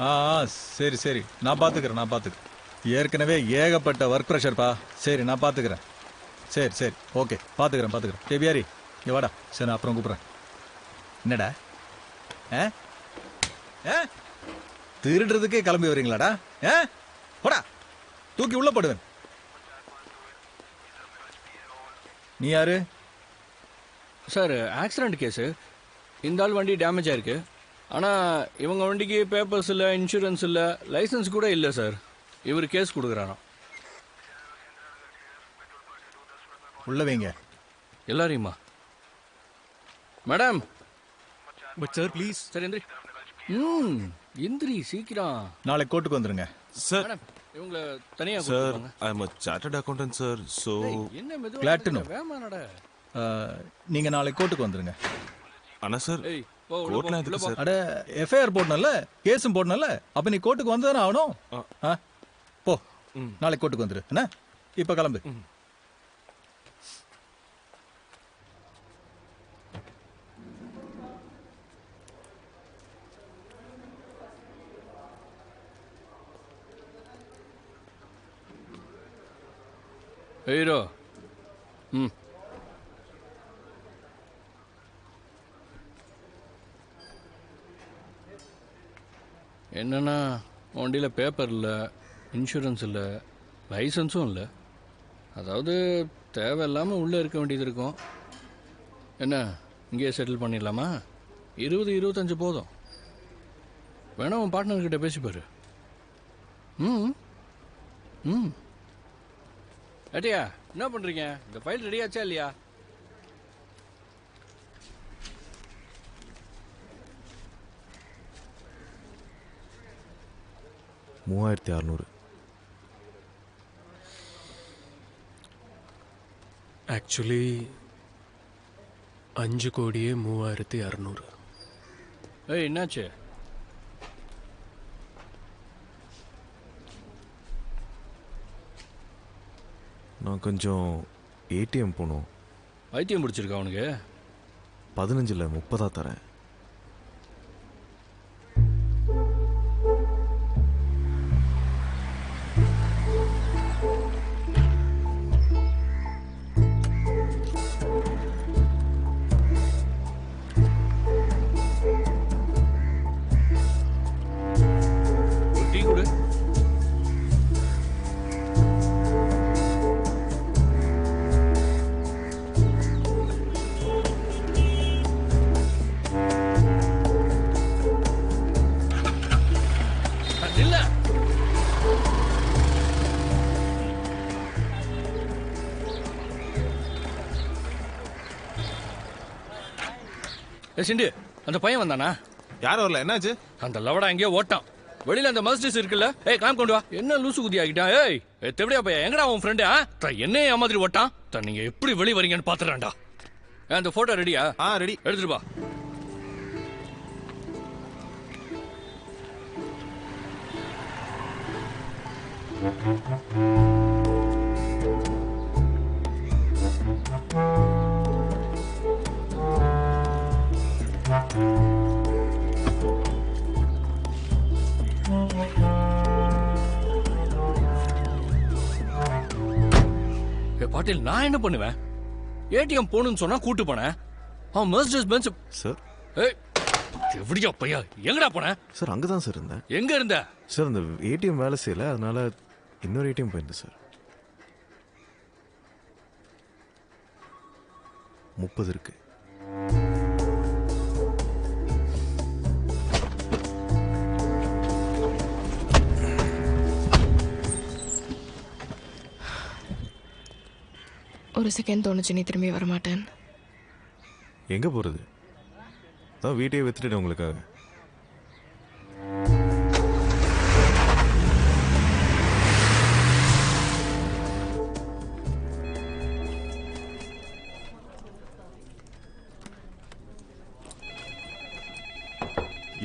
ஆ சரி சரி, நான் பார்த்துக்கிறேன். ஏற்கனவே ஏகப்பட்ட ஒர்க் ப்ரெஷர்ப்பா. சரி, நான் பார்த்துக்கிறேன். சரி ஓகே, பார்த்துக்கிறேன். பியாரி இங்கே வாடா. சரி, நான் அப்புறம் கூப்பிட்றேன். என்னடா திருடுறதுக்கே கிளம்பி வரீங்களாடா? போடா, தூக்கி உள்ள போடுவேன். நீ யாரு சார்? Accident case. இந்த ஆள் வண்டி டேமேஜ் ஆயிருக்கு. ஆனால் இவங்க வண்டிக்கு பேப்பர்ஸ் இல்லை, இன்சூரன்ஸ் இல்லை, லைசன்ஸ் கூட இல்லை சார். இவர் கேஸ் கொடுக்குறாராம். உள்ள வைங்க எல்லாரையுமா? Madam. But sir please. Sir எந்திரி. எந்திரி சீக்கிரம். நாளைக்கு கோர்ட்டுக்கு வந்துருங்க சார். மேடம், இவங்கள தனியாக sir, I am a chartered accountant sir. So என்ன Glad to மெதுவாக know. வேமானட. நீங்க நாளைக்கு கோர்ட்டுக்கு வந்துருங்க. அண்ணா சார், ஏய் போ, உள்ள கோர்ட்லாம் போ, எதுக்கு உள்ள போ. சார்? அட, எஃப்ஐஆர் போடணும்ல, கேஸும் போடணும்ல. அப்ப நீ கோர்ட்டுக்கு வந்ததானே ஆகணும். போ, நாளைக்கு கோர்ட்டுக்கு வந்துரு. என்ன இப்ப கிளம்பு. ஹீரோ. என்னன்னா வண்டியில் பேப்பர் இல்லை, இன்சூரன்ஸ் இல்லை, லைசன்ஸும் இல்லை. அதாவது தேவையில்லாமல் உள்ளே இருக்க வேண்டியது இருக்கும். என்ன இங்கேயே செட்டில் பண்ணிடலாமா? 20-25 போதும். வேணா உன் பார்ட்னர்கிட்ட பேசிப்பாரு. ஏட்டியா, என்ன பண்ணுறீங்க? இந்த ஃபைல் ரெடியாச்சா இல்லையா? $3600. ஆக்சுவலி 5,36,00,000. ஏய், என்னாச்சு? நான் கொஞ்சம் ஏடிஎம் போகணும். வைத்தியம் பிடிச்சிருக்கா அவனுக்கு? 15 இல்லை 30 தரேன். டீ கொடு. இல்ல சிண்டு, அந்த பையன் வந்தானா? யாரும் வரல, என்னாச்சு? அந்த லவடா எங்கேயோ ஓட்டான். வெளியில அந்த மர்சிடிஸ் இருக்குல்ல, ஏய் கிளாம் கொண்டு வா. என்ன லூசு குதி ஆகிட்டான்? ஏய் தெவடியா பையன், எங்கடா உன் ஃப்ரெண்டு? என்ன மாதிரி ஓட்டான்? நீங்க எப்படி வெளியே வரீங்கன்னு பாத்துறான்டா. அந்த போட்டோ ரெடியா? ரெடி. எடுத்துட்டு வா. பாட்டில், நான் என்ன பண்ணுவேன்? ஏடிஎம் போகணும்னு சொன்னா கூட்டு போனேன். அவன் மெர்சிடிஸ் பென்ஸ். சார். ஏய் எப்படியா பையா, எங்கடா போன? சார், அங்கே தான் சார் இருந்தேன். எங்க இருந்த? சார், அந்த ஏடிஎம் வேலை செய்யல, அதனால இன்னொரு ஏடிஎம் போயிருந்தேன் சார். 30 இருக்கு. ஒரு செகண்ட் தோணுச்சு நீ திரும்பி வரமாட்டேன். எங்கே போகிறது? தான் வீட்டையே வித்துட்டு உங்களுக்காக.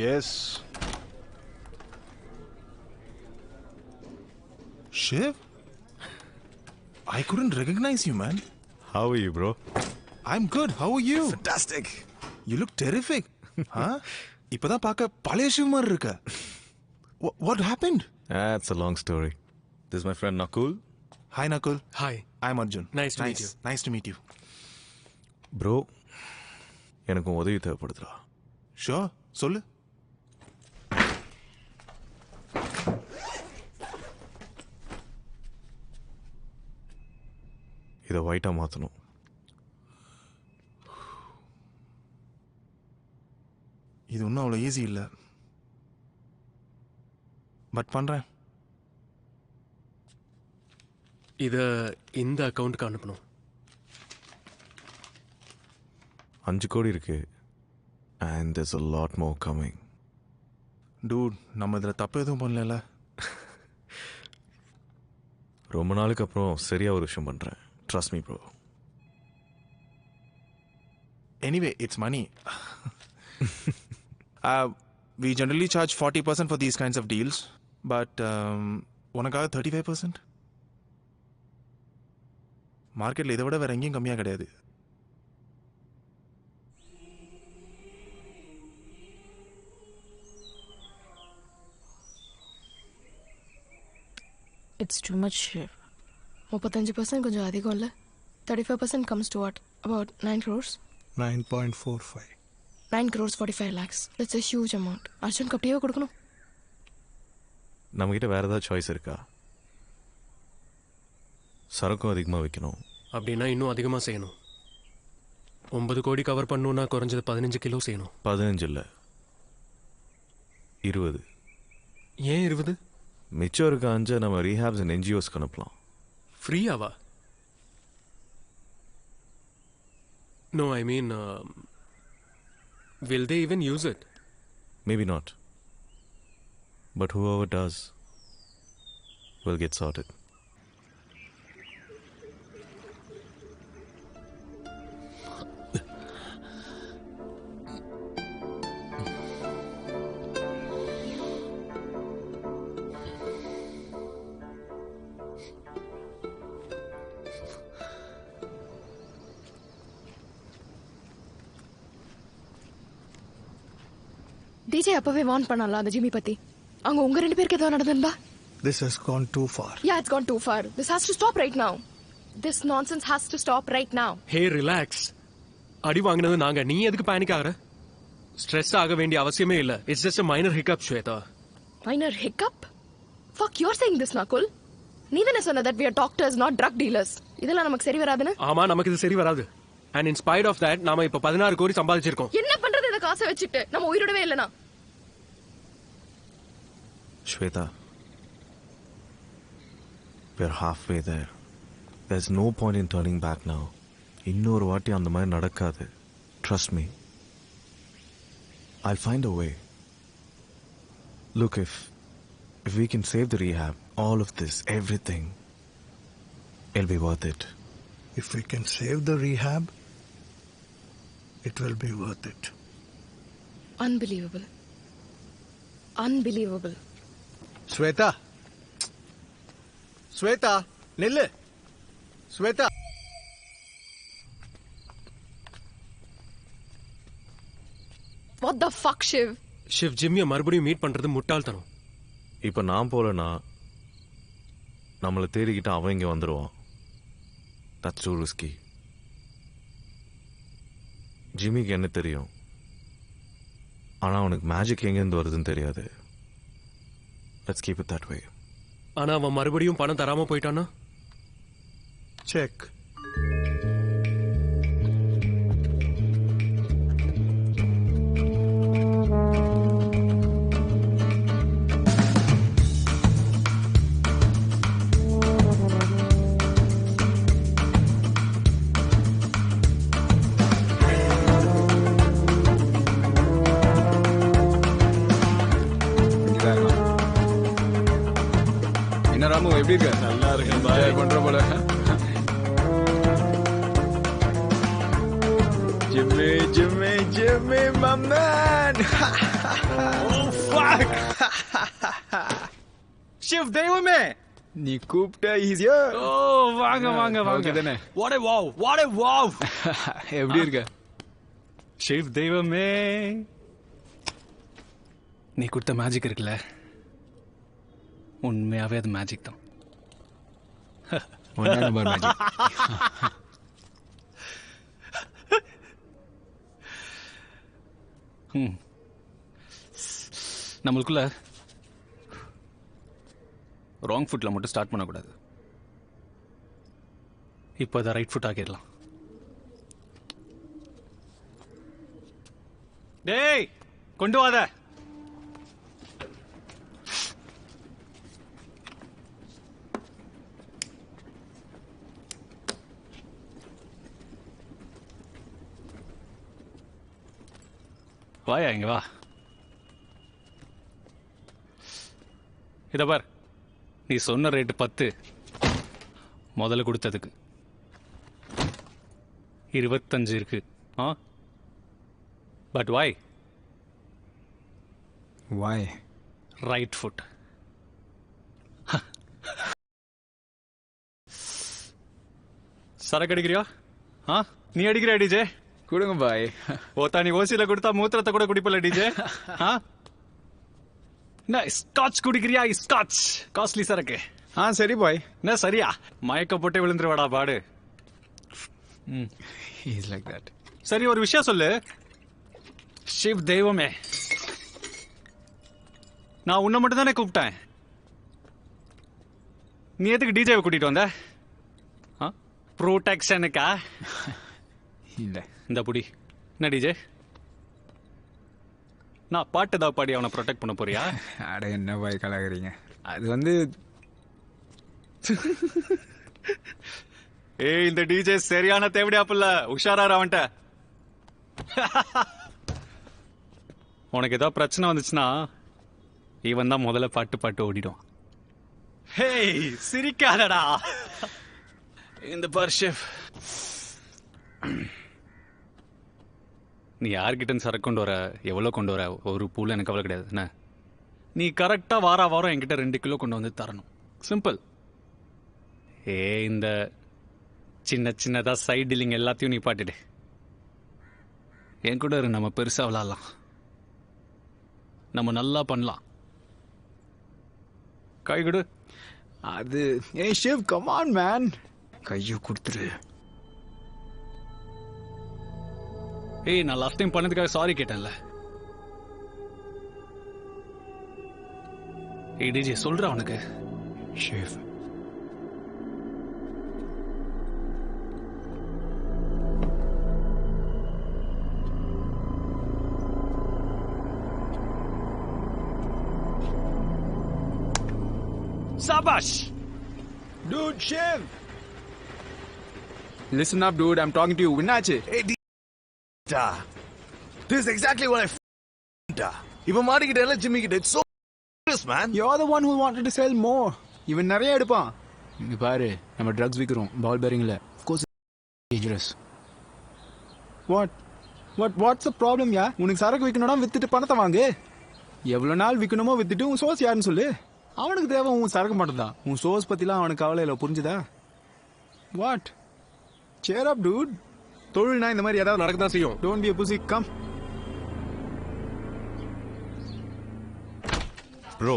Yes. Shiv? I couldn't recognize you, man. How are you, bro? I'm good. How are you? Fantastic. You look terrific. Huh? இப்பதான் பார்க்க பழைய ஷிவ் மாதிரி இருக்க. What happened? That's a long story. This is my friend Nakul. Hi, Nakul. Hi. I'm Arjun. Nice to meet you. Nice to meet you. Bro, எனக்கு உதவி தேவைப்படுதுடா. Sure. சொல்லு. இதை ஒயிட்டாக மாற்றணும். இது ஒன்றும் அவ்வளோ ஈஸி இல்லை, பட் பண்ணுறேன். இதை இந்த அக்கௌண்ட்டுக்கு அனுப்பணும். 5 கோடி இருக்கு. And there's a lot more coming. Dude, நம்ம இதில் தப்பு எதுவும் பண்ணல. ரொம்ப நாளுக்கு அப்புறம் சரியா ஒரு விஷயம் பண்ணுறேன். Trust me, bro. Anyway, it's money. We generally charge 40% for these kinds of deals, but உனக்காக 35%? மார்க்கெட்டில் இதை விட வேற எங்கேயும் கம்மியாக கிடையாது. It's too much Shiv. 35% கொஞ்சம் அதிகம் இல்லை? 35% comes to what? About 9 crores? 9.45. 9 crores 45 lakhs. That's a huge amount. Arjun அப்படியே கொடுக்கணும். நம்மகிட்ட வேறு ஏதாவது சாய்ஸ் இருக்கா? சரக்கும் அதிகமாக வைக்கணும். அப்படின்னா இன்னும் அதிகமாக செய்யணும். 9 கோடி கவர் பண்ணணும்னா குறைஞ்சது 15 கிலோ செய்யணும். 15 இல்லை, 20. ஏன் 20? மிச்சம் இருக்க 5 நம்ம ரீஹாப்ஸ் அண்ட் என்ஜிஓஸ்க்கு அனுப்பலாம். ஃப்ரீயாவா? No, I mean, will they even use it? Maybe not. But whoever does will get sorted. DJ அப்பவே வார்ன் பண்ணல அந்த ஜிம்மி பத்தி. அங்க உங்க 2 பேருக்கு ஏதோ நடந்துருந்தா? This has gone too far. Yeah, it's gone too far. This has to stop right now. This nonsense has to stop right now. Hey, relax. அடி வாங்கினது நாங்க, நீ எதுக்கு பேனிக் ஆகுற? ஸ்ட்ரெஸ் ஆக வேண்டிய அவசியமே இல்ல. It's just a minor hiccup, Shweta. Minor hiccup? Fuck, you're saying this, Nakul. நீ தானே சொன்ன that we are doctors, not drug dealers. இதெல்லாம் நமக்கு சரி வராதுன்னு? ஆமா, நமக்கு இது சரி வராது. And in spite of that, நாம இப்ப 16 கோடி சம்பாதிச்சிருக்கோம். என்ன பண்றது இந்த காசை வச்சிட்டு? நம்ம உயிரோடவே இல்லனா? Shweta, we're halfway there. There's no point in turning back now. இன்னொரு வாட்டி அந்த மாதிரி நடக்காது. Trust me. I'll find a way. Look, if we can save the rehab, all of this, everything, it'll be worth it. If we can save the rehab, it will be worth it. Unbelievable. Unbelievable. Shweta. Shweta, nillu. Shweta. What the fuck, Shiv? Shiv, ஜிம்மியை மறுபடியும் meet பண்றது முட்டாள்தனம். இப்போ நான் போலனா நம்மளை தேடிக்கிட்டு அவன் இங்கே வந்துடுவான். That's too risky. ஜிம்மிக்கு என்ன தெரியும், ஆனால் அவனுக்கு மேஜிக் எங்கேருந்து வருதுன்னு தெரியாது. Let's keep it that way. ஆனா அவன் மறுபடியும் பணம் தராம போயிட்டானா? Check. என்ன ராமு, எப்படி இருக்க? நல்லா இருக்கேன் பாய். பண்ற போல. Jimmy, Jimmy, Jimmy, my man. Oh fuck. Shiv தெய்வமே, நீ கூப்பிட்ட ஈஸியா? ஓ வாங்க வாங்க வாங்க. தானே. What a wow, what a wow. எப்படி இருக்க? ஷிவ் தெய்வமே, நீ கொடுத்த மேஜிக் இருக்குல்ல, உண்மையாவே அது மேஜிக் தான். நம்மளுக்குள்ள ராங் ஃபுட்டில் மட்டும் ஸ்டார்ட் பண்ணக்கூடாது. இப்போ அதை ரைட் ஃபுட் ஆக்கிடலாம். டேய் கொண்டு வாத. வாயா இங்க வா. இத பார், நீ சொன்ன ரேட்டு 10, முதல்ல கொடுத்ததுக்கு 25 இருக்கு. But why right foot. சரக்கு அடிக்கிறியா? நீ அடிக்கிறியா டிஜே? கொடுங்க பாய். ஓத்தா நீ ஓசியில கொடுத்தா மூத்திரத்தை கூட குடிப்பல டிஜே. ஸ்காட்ச் குடிக்கிறியா? ஸ்காட்ச் காஸ்ட்லி சரக்கு. சரி பாய். என்ன சரியா? மயக்க போட்டு விழுந்துருவாடா பாடு. Is like that. சரி ஒரு விஷயம் சொல்லு. சிவ் தெய்வமே, நான் உன்னை மட்டும் தானே கூப்பிட்டேன். நீ எதுக்கு டிஜேவை கூட்டிட்டு வந்த? ப்ரோடெக்ஷனுக்கா? இல்ல. இந்த புடி என்ன டிஜே? நான் பாட்டு தான் பாடி அவனை ப்ரொடெக்ட் பண்ண போறியா? அட என்ன பாய் கலாகிறீங்க. அது வந்து ஏய் இந்த டிஜே சரியான தேவடியாப்புல. உஷாரார் அவன்கிட்ட. உனக்கு ஏதாவது பிரச்சனை வந்துச்சுன்னா இவன் தான் முதல்ல பாட்டு ஓடிடும். ஹேய் சிரிக்காதடா. இந்த பார் ஷெஃப், நீ யார்கிட்ட சரக்கு கொண்டு வர, எவ்வளோ கொண்டு வர, ஒரு பூல எனக்கு அவ்வளோ கிடையாது. என்ன நீ கரெக்டாக வாரம் என்கிட்ட 2 கிலோ கொண்டு வந்து தரணும். சிம்பிள். இந்த சின்னதா சைட் டீலிங் எல்லாத்தையும் நீ பாட்டுடு. என் கூட இரு, நம்ம பெருசா விளாடலாம். நம்ம நல்லா பண்ணலாம். கை கொடு. அது ஏய் ஷெஃப் கம் ஆன் மேன். கையை கொடுத்துரு. ஏய் நான் லாஸ்ட் டைம் பண்ணதுக்காக சாரி கேட்டேன்ல. ஏய் டிஜே சொல்ற அவனுக்கு. Chef Shahbaz. dude chef listen up dude, I'm talking to you. என்னாச்சு? Hey, this is exactly what I இப்ப மாட்டிக்கிட்டேன்ல ஜிம்மி கிட்ட. It's so serious, man. you're the one who wanted to sell more. இவன் நிறைய எடுப்பான். இங்க பாரு, நம்ம ட்ரக்ஸ் விக்கிறோம் பால் பேரிங்ல. of course dangerous. what's the problem யா? உனக்கு சரக்கு விக்கணும்னா வித்துட்டு பணத்தை வாங்கு. எவ்வளவு நாள் விக்கணுமோ வித்துட்டு உன் சோர்ஸ் யாருன்னு சொல்லு. அவனுக்கு தேவை உன் சரக்கு மட்டும் தான். உன் சோர்ஸ் பத்திலாம் அவனுக்கு கவலை இல்லை. புரிஞ்சுதா? வாட்? cheer up dude. தொழில்னா இந்த மாதிரி ஏதாவது நடக்கதான் செய்யும். don't be a pussy. come Bro,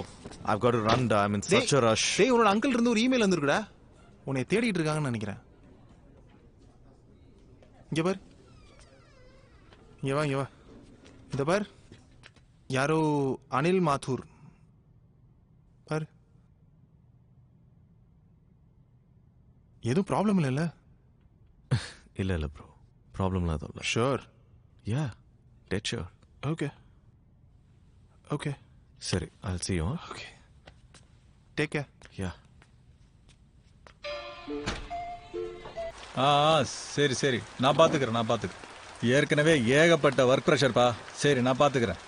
I've got to run. I'm in such a rush. டேய் உன்னோட அங்கிள் இருந்து ஒரு இமெயில் வந்திருக்குடா. உன்னை தேடிட்டு இருக்காங்கன்னு நினைக்கிறேன். இங்க பார், இங்க வா. இந்த பார், யாரோ அனில் மாத்தூர் பார். எதுவும் ப்ராப்ளம் இல்லைல்ல? இல்ல ப்ரோ, ப்ராப்ளம்லாம் எதுவும் இல்லை. Sure? Yeah, dead sure. Okay சரி, I'll see you. Okay take care. Yeah. சரி நான் பாத்துக்கிறேன். ஏற்கனவே ஏகப்பட்ட ஒர்க் ப்ரெஷர்ப்பா. சரி நான் பாத்துக்கிறேன்.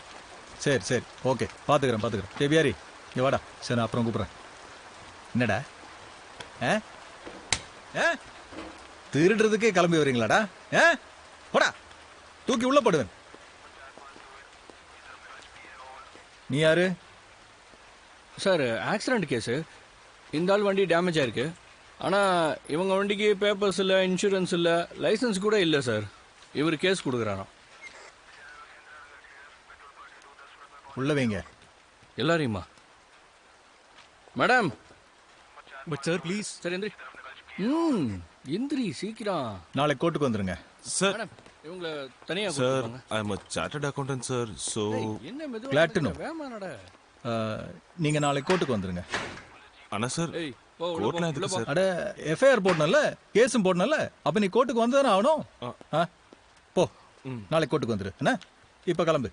சரி ஓகே பாத்துக்கிறேன். டேபியாரி இங்க வாடா. சரி நான் அப்புறம் கூப்பிடுறேன். என்னடா திருடுறதுக்கே கிளம்பி வரீங்களாடா? போடா, தூக்கி உள்ள போடுவேன். நீ யாரு? Sir accident case. இந்த ஆள் வண்டி டேமேஜ் ஆயிருக்கு. ஆனால் இவங்க வண்டிக்கு பேப்பர்ஸ் இல்லை, இன்சூரன்ஸ் இல்லை, லைசன்ஸ் கூட இல்லை சார். இவர் கேஸ் கொடுக்குறாராம். உள்ள வைங்க எல்லாரையுமா? Madam but sir please. சரி எந்திரி. எந்திரி சீக்கிரம். நாளைக்கு கோர்ட்டுக்கு வந்துருங்க. Sir, மேடம் இவங்கள தனியா sir, கூப்பிடுவாங்க. I'm a chartered accountant, sir. So, என்ன மெதுவா Glad to நடக்குது? know. வேகமா நட. நீங்க நாளைக்கு கோர்ட்டுக்கு வந்துருங்க. Anna, sir, ஏய் போ உள்ள போ, கோர்ட்லாம் உள்ள எதுக்கு போ. சார்? அட எஃப்ஐஆர் போடணும்ல, கேஸும் போடணும்ல. அப்ப நீ கோர்ட்டுக்கு வந்ததானே ஆகணும். போ, நாளைக்கு கோர்ட்டுக்கு வந்துரு என்ன. இப்ப கிளம்பு.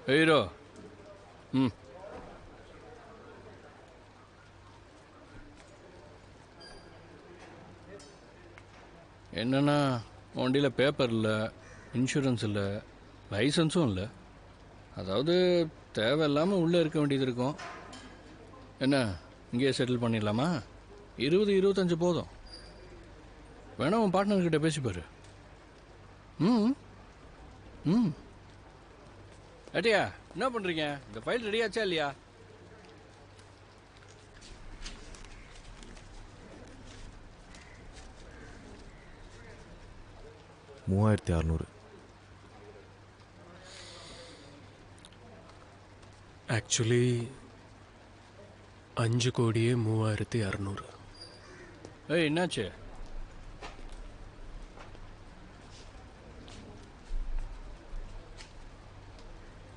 ஹீரோ என்னன்னா வண்டியில் பேப்பர் இல்லை, இன்சூரன்ஸ் இல்லை, லைசன்ஸும் இல்லை. அதாவது தேவையில்லாமல் உள்ளே இருக்க வேண்டியது இருக்கும். என்ன இங்கேயே செட்டில் பண்ணிடலாமா? 20-25 போதும். வேணா உன் பார்ட்னர்கிட்ட பேசிப்பாரு. ஏட்டியா என்ன பண்ணுறீங்க? இந்த ஃபைல் ரெடியாச்சா இல்லையா? $3600. ஆக்சுவலி 5,36,00,000. ஏய் என்னாச்சு?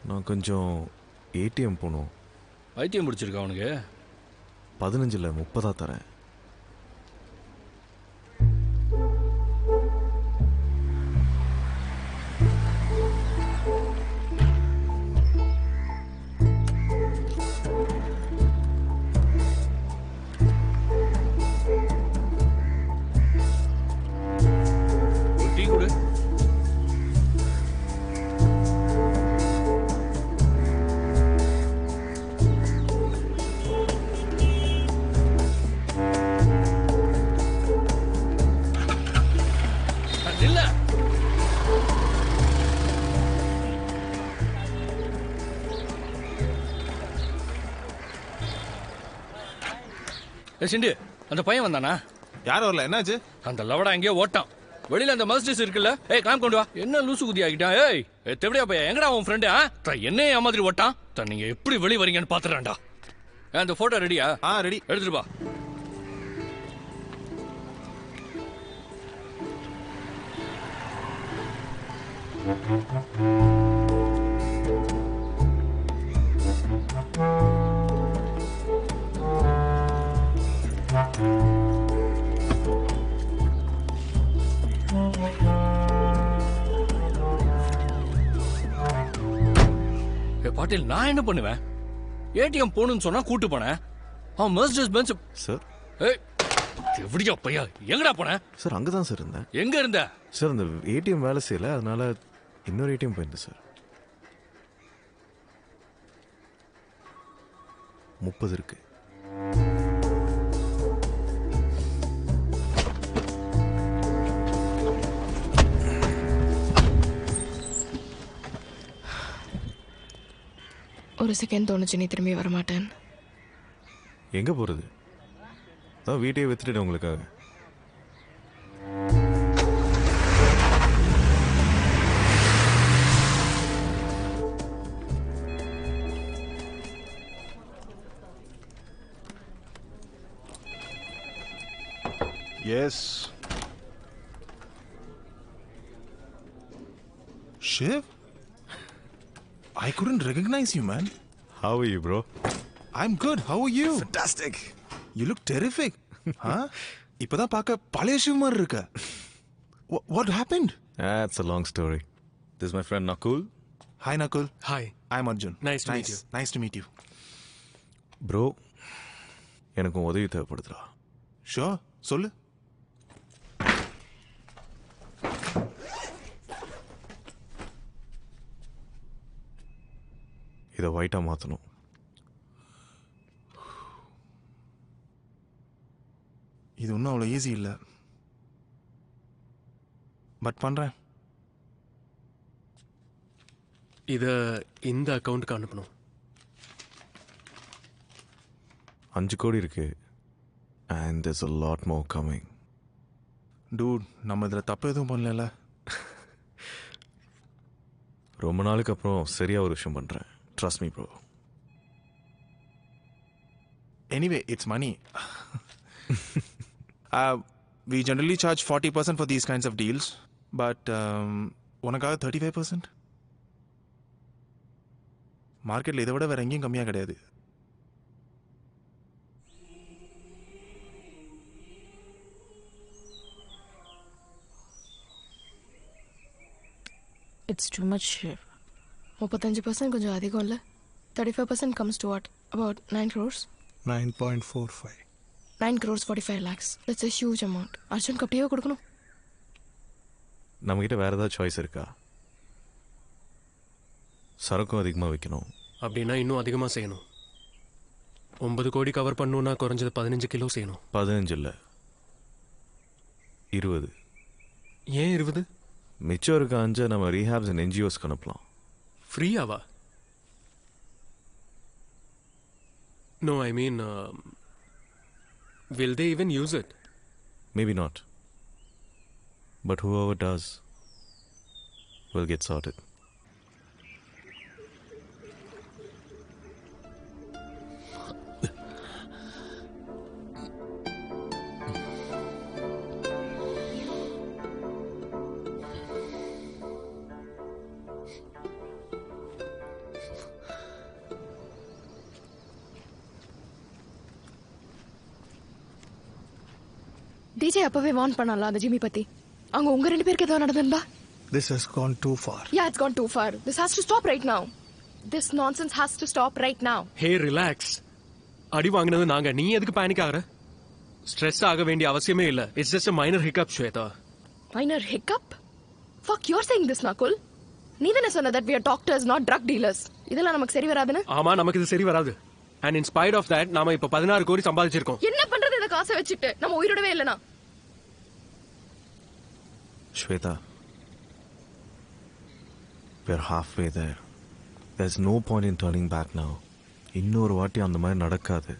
நான் கொஞ்சம் ஏடிஎம் போகணும். வைத்தியம் பிடிச்சிருக்கா அவனுக்கு? 15 இல்ல 30 தரேன். ஒரு டீ கொடு. இல்ல சிண்டு அந்த பையன் வந்தானா? யார் வரல, என்னாச்சு? அந்த லவடா எங்கேயோ ஓட்டான். வெளியில அந்த மர்சிடிஸ் இருக்குல்ல, ஏய் கிளாம் கொண்டு வா. என்ன லூசு குதி ஆகிட்டான்? ஏய் தெவடியா பையன் எங்கடா உன் ஃப்ரெண்டு? என்ன மாதிரி ஓட்டான்? நீங்க எப்படி வெளிய வரீங்கன்னு பாத்துறான்டா. அந்த போட்டோ ரெடியா? ரெடி. எடுத்துட்டு வா. பாட்டில் நான் என்ன பண்ணுவேன்? ஏடிஎம் போகணும்னு சொன்னா கூட்டு போனேன். அவன் மெர்சிடிஸ் பென்ஸ். சார் ஏய் எப்படியா பையா எங்கடா போன? சார் அங்கே தான் சார் இருந்தேன். எங்க இருந்த? சார் அந்த ஏடிஎம் வேலை செய்யல, அதனால இன்னொரு ஏடிஎம் போயிருந்தேன் சார். 30 இருக்கு. ஒரு செகண்ட் தோணுச்சு நீ திரும்பி வரமாட்டேன். எங்கே போகிறது? தான் வீட்டையே வித்துட்டு உங்களுக்காக. Yes. Shiv? I couldn't recognize you, man. How are you, bro? I'm good. How are you? Fantastic. You look terrific. Huh? இப்பதான் பார்க்க பழைய சிவ் மாதிரி இருக்க. What happened? That's a long story. This is my friend Nakul. Hi, Nakul. Hi. I'm Arjun. Nice to meet you. Nice to meet you. Bro, எனக்கு உன் உதவி தேவைப்படுதுடா. Sure. சொல்லு. இதை ஒயிட்டாக மாற்றணும். இது ஒன்றும் அவ்வளோ ஈஸி இல்லை, பட் பண்ணுறேன். இதை இந்த அக்கௌண்ட்டுக்கு அனுப்பணும். 5 கோடி இருக்கு. And there's a lot more coming. Dude நம்ம இதில் தப்பு எதுவும் பண்ணல. ரொம்ப நாளுக்கு அப்புறம் சரியா ஒரு விஷயம் பண்றேன். Trust me, bro. Anyway, it's money. We generally charge 40% for these kinds of deals, but உனக்காக 35%? மார்க்கெட்டில் இதை விட வேற எங்கேயும் கம்மியாக கிடையாது. It's too much, Shiv. 35% கொஞ்சம் அதிகம் இல்லை? 35% comes to what? About 9 crores? 9.45. 9 crores 45 lakhs. That's a huge amount. Arjun அப்படியே கொடுக்கணும். நம்மகிட்ட வேற ஏதாவது சாய்ஸ் இருக்கா? சரக்கும் அதிகமாக வைக்கணும். அப்படின்னா இன்னும் அதிகமாக செய்யணும். 9 கோடி கவர் பண்ணணும்னா குறைஞ்சது 15 கிலோ செய்யணும். 15 இல்லை, 20. ஏன் 20? மிச்சம் இருக்க 5 நம்ம ரீஹாப்ஸ் அண்ட் என்ஜிஓஸ்க்கு அனுப்பலாம். ஃப்ரீயாவா? No, I mean, will they even use it? Maybe not. But whoever does will get sorted. DJ அப்பவே வார்ன் பண்ணல அந்த ஜிம்மி பத்தி. அங்க உங்க ரெண்டு பேருக்கு ஏதோ நடந்துருந்தா? This has gone too far. Yeah, it's gone too far. This has to stop right now. This nonsense has to stop right now. Hey, relax. அடி வாங்கினது நாங்க, நீ எதுக்கு பேனிக் ஆகுற? ஸ்ட்ரெஸ் ஆக வேண்டிய அவசியமே இல்ல. It's just a minor hiccup, Shweta. Minor hiccup? Fuck, you're saying this, Nakul. நீ தானே சொன்ன that we are doctors, not drug dealers. இதெல்லாம் நமக்கு சரி வராதுன்னு? ஆமா, நமக்கு இது சரி வராது. And in spite of that, நாம இப்ப 16 கோடி சம்பாதிச்சிருக்கோம். என்ன பண்றது இந்த காசை வச்சிட்டு? நம்ம உயிரோடவே இல்லனா? Shweta, we're halfway there. There's no point in turning back now. இன்னொரு வாட்டி அந்த மாதிரி நடக்காது.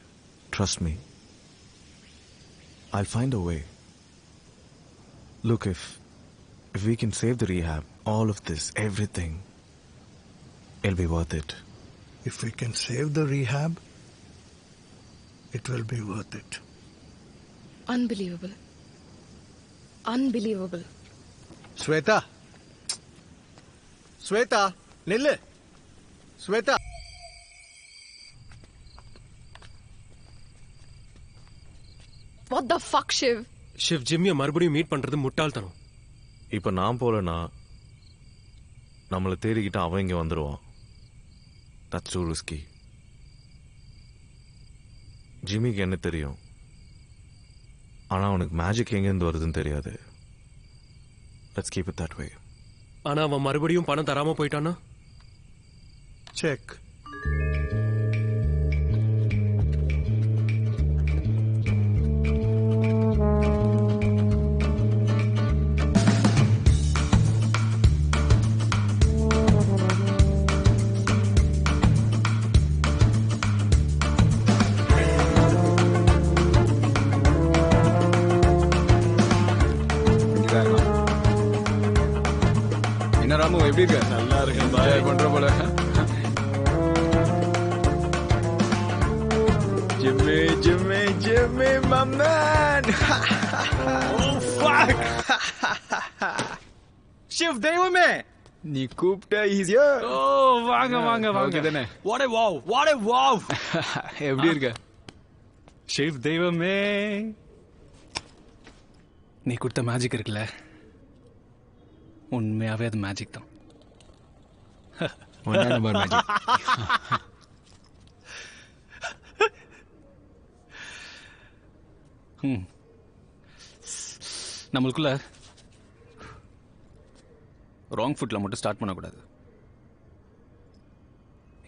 Trust me. I'll find a way. Look, if we can save the rehab, all of this, everything, it'll be worth it. If we can save the rehab, it will be worth it. Unbelievable. Unbelievable. Shweta, Shweta நில்லு. Shweta, What the fuck, Shiv? Shiv, ஜிம்மியை மறுபடியும் meet பண்றது முட்டாள்தனம். இப்போ நான் போலனா நம்மளை தேடிக்கிட்டு அவன் இங்கே வந்துடுவான். That's too risky. ஜிம்மிக்கு என்ன தெரியும், ஆனால் அவனுக்கு மேஜிக் எங்கேருந்து வருதுன்னு தெரியாது. Let's keep it that way. ஆனா அவன் மறுபடியும் பணம் தராம போயிட்டானா? Check. என்ன ராமு, எப்படி இருக்க? நல்லா இருக்கேன் Enjoy பண்ற போல. Jimmy, Jimmy, Jimmy, my man. Oh fuck. Shiv, தெய்வமே, நீ கூப்பிட்ட ஈஸியா? ஓ வாங்க வாங்க வாங்க. தானே? What a wow, what a wow. எப்படி இருக்க? ஷேவ் தெய்வமே. நீ கொடுத்த மேஜிக் இருக்குல்ல, உண்மையாவே அது மேஜிக் தான். நம்மளுக்குள்ள ராங் ஃபுட்ல மட்டும் ஸ்டார்ட் பண்ணக்கூடாது.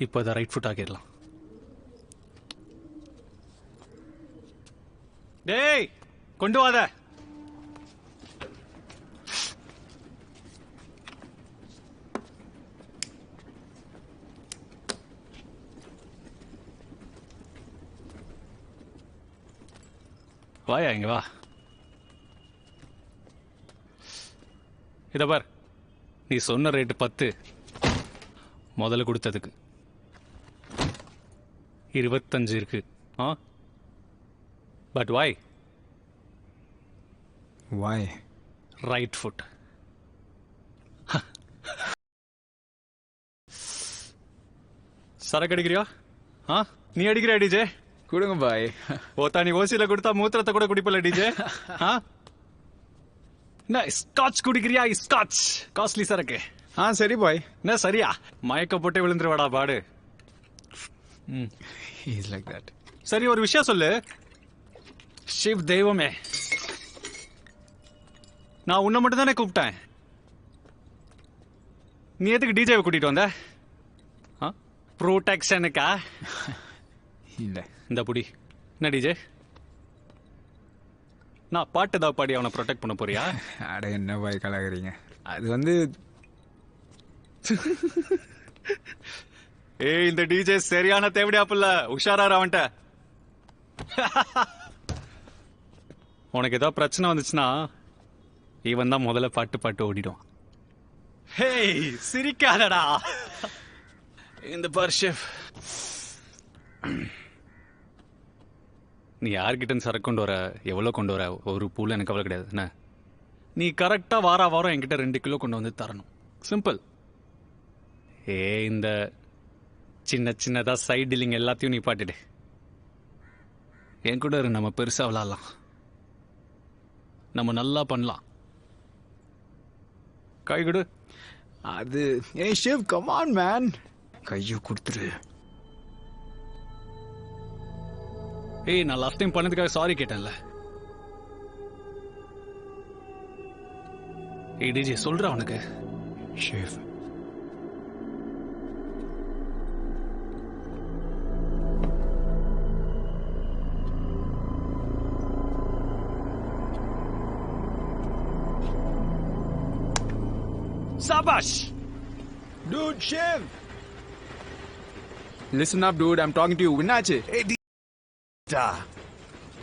இப்போ அதை ரைட் ஃபுட் ஆக்கிடலாம். டேய் கொண்டு வாத. வாயா இங்க வா. இத பார், நீ சொன்ன ரேட்டு 10, முதல்ல கொடுத்ததுக்கு 25 இருக்கு. But why why right foot. சரக்கு அடிக்கிறியா? நீ அடிக்கிறியா டிஜே? கொடுங்க பாய். ஓத்தா நீ ஓசியில கொடுத்தா மூத்திரத்தை கூட குடிப்பல டிஜே. என்ன ஸ்காட்ச் குடிக்கிறியா? ஸ்காட்ச் காஸ்ட்லி சரக்கு. சரி பாய். என்ன சரியா? மயக்க போட்டு விழுந்துருவாடா பாடு. Is like that. சரி ஒரு விஷயம் சொல்லு. சிவ் தெய்வமே, நான் உன்னை மட்டும் தானே கூப்பிட்டேன். நீ எதுக்கு டிஜேவை கூட்டிட்டு வந்த? ப்ரோடெக்ஷனுக்கா? இல்லை. இந்த புடி என்ன டிஜே? நான் பாட்டு தான் பாடி அவனை ப்ரொடெக்ட் பண்ண போறியா? அட என்ன பாய் கலாகிறீங்க? அது வந்து ஏய் இந்த டிஜே சரியான தேவடியாப்புல. உஷாராரு அவன்கிட்ட. உனக்கு ஏதாவது பிரச்சனை வந்துச்சுன்னா இவன் தான் முதல்ல பாட்டு ஓடிடும். ஹேய் சிரிக்காதடா. இந்த பார் ஷெஃப், நீ யார்கிட்ட சரக்கு கொண்டு வர, எவ்வளோ கொண்டு வர, ஒரு பூல எனக்கு அவ்வளோ கிடையாது. என்ன நீ கரெக்டாக வாரம் என்கிட்ட 2 கிலோ கொண்டு வந்து தரணும். சிம்பிள். இந்த சின்னதா சைட் டீலிங் எல்லாத்தையும் நீ பாட்டுடு. என் கூட இரு, நம்ம பெருசா விளாடலாம். நம்ம நல்லா பண்ணலாம். கை கொடு. அது ஏய் ஷெஃப், கம் ஆன் மேன், கையை கொடுத்துரு. ஏய் நான் லாஸ்ட் டைம் பண்ணதுக்காக சாரி கேட்டேன்ல. ஏய் டிஜே சொல்ற அவனுக்கு. Chef Sabash! Dude, Shiv! Listen up, dude. I'm talking to you. Vinnachi. Hey,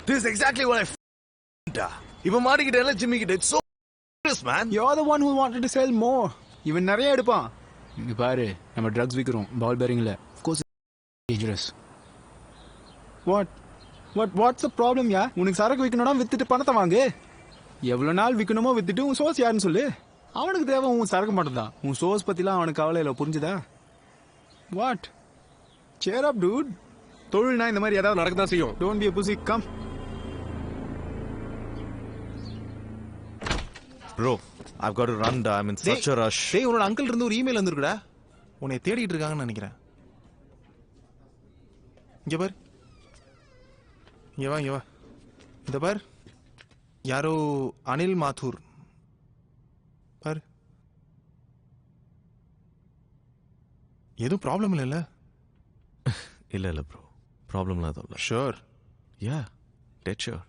this is exactly what I even மாட்டிக்கிட்ட எல்லாம் ஜிம்மிக்கிட்ட. It's so man. You're the one who wanted to sell more. இவன் நிறைய எடுப்பான். இங்க பாரு, நம்ம ட்ரக்ஸ் விக்கிறோம். Ball பேரிங்ல. Of course it's dangerous. What's the problem, யா? உனக்கு சரக்கு விக்கணும்னா வித்துட்டு பணத்தை வாங்கு. எவ்வளவு நாள் விக்கணுமோ வித்துட்டு உன் சோர்ஸ் யாருன்னு சொல்லு. அவனுக்கு தேவை உன் சரக்கு மட்டும் தான். உன் சோர்ஸ் பத்திலாம் அவனுக்கு கவலை இல்லை, புரிஞ்சுதா? வாட்? Chair up dude. தொழில்னா இந்த மாதிரி ஏதாவது நடக்க தான் செய்யும். Don't be a pussy, come. Bro, I've got to run. I'm in such a rush. டேய், உன்னோட அங்கிள் இருந்து ஒரு இமெயில் வந்திருக்குடா. உன்னை தேடிட்டு இருக்காங்கன்னு நினைக்கிறேன். இங்க பார், இங்க வா. இந்த பார், யாரோ அனில் மாத்தூர் பார். எதுவும் ப்ராப்ளம் இல்லைல்ல? இல்ல ப்ரோ, ப்ராப்ளம்லாம் எதுவும் இல்லை. Sure? Yeah, dead sure.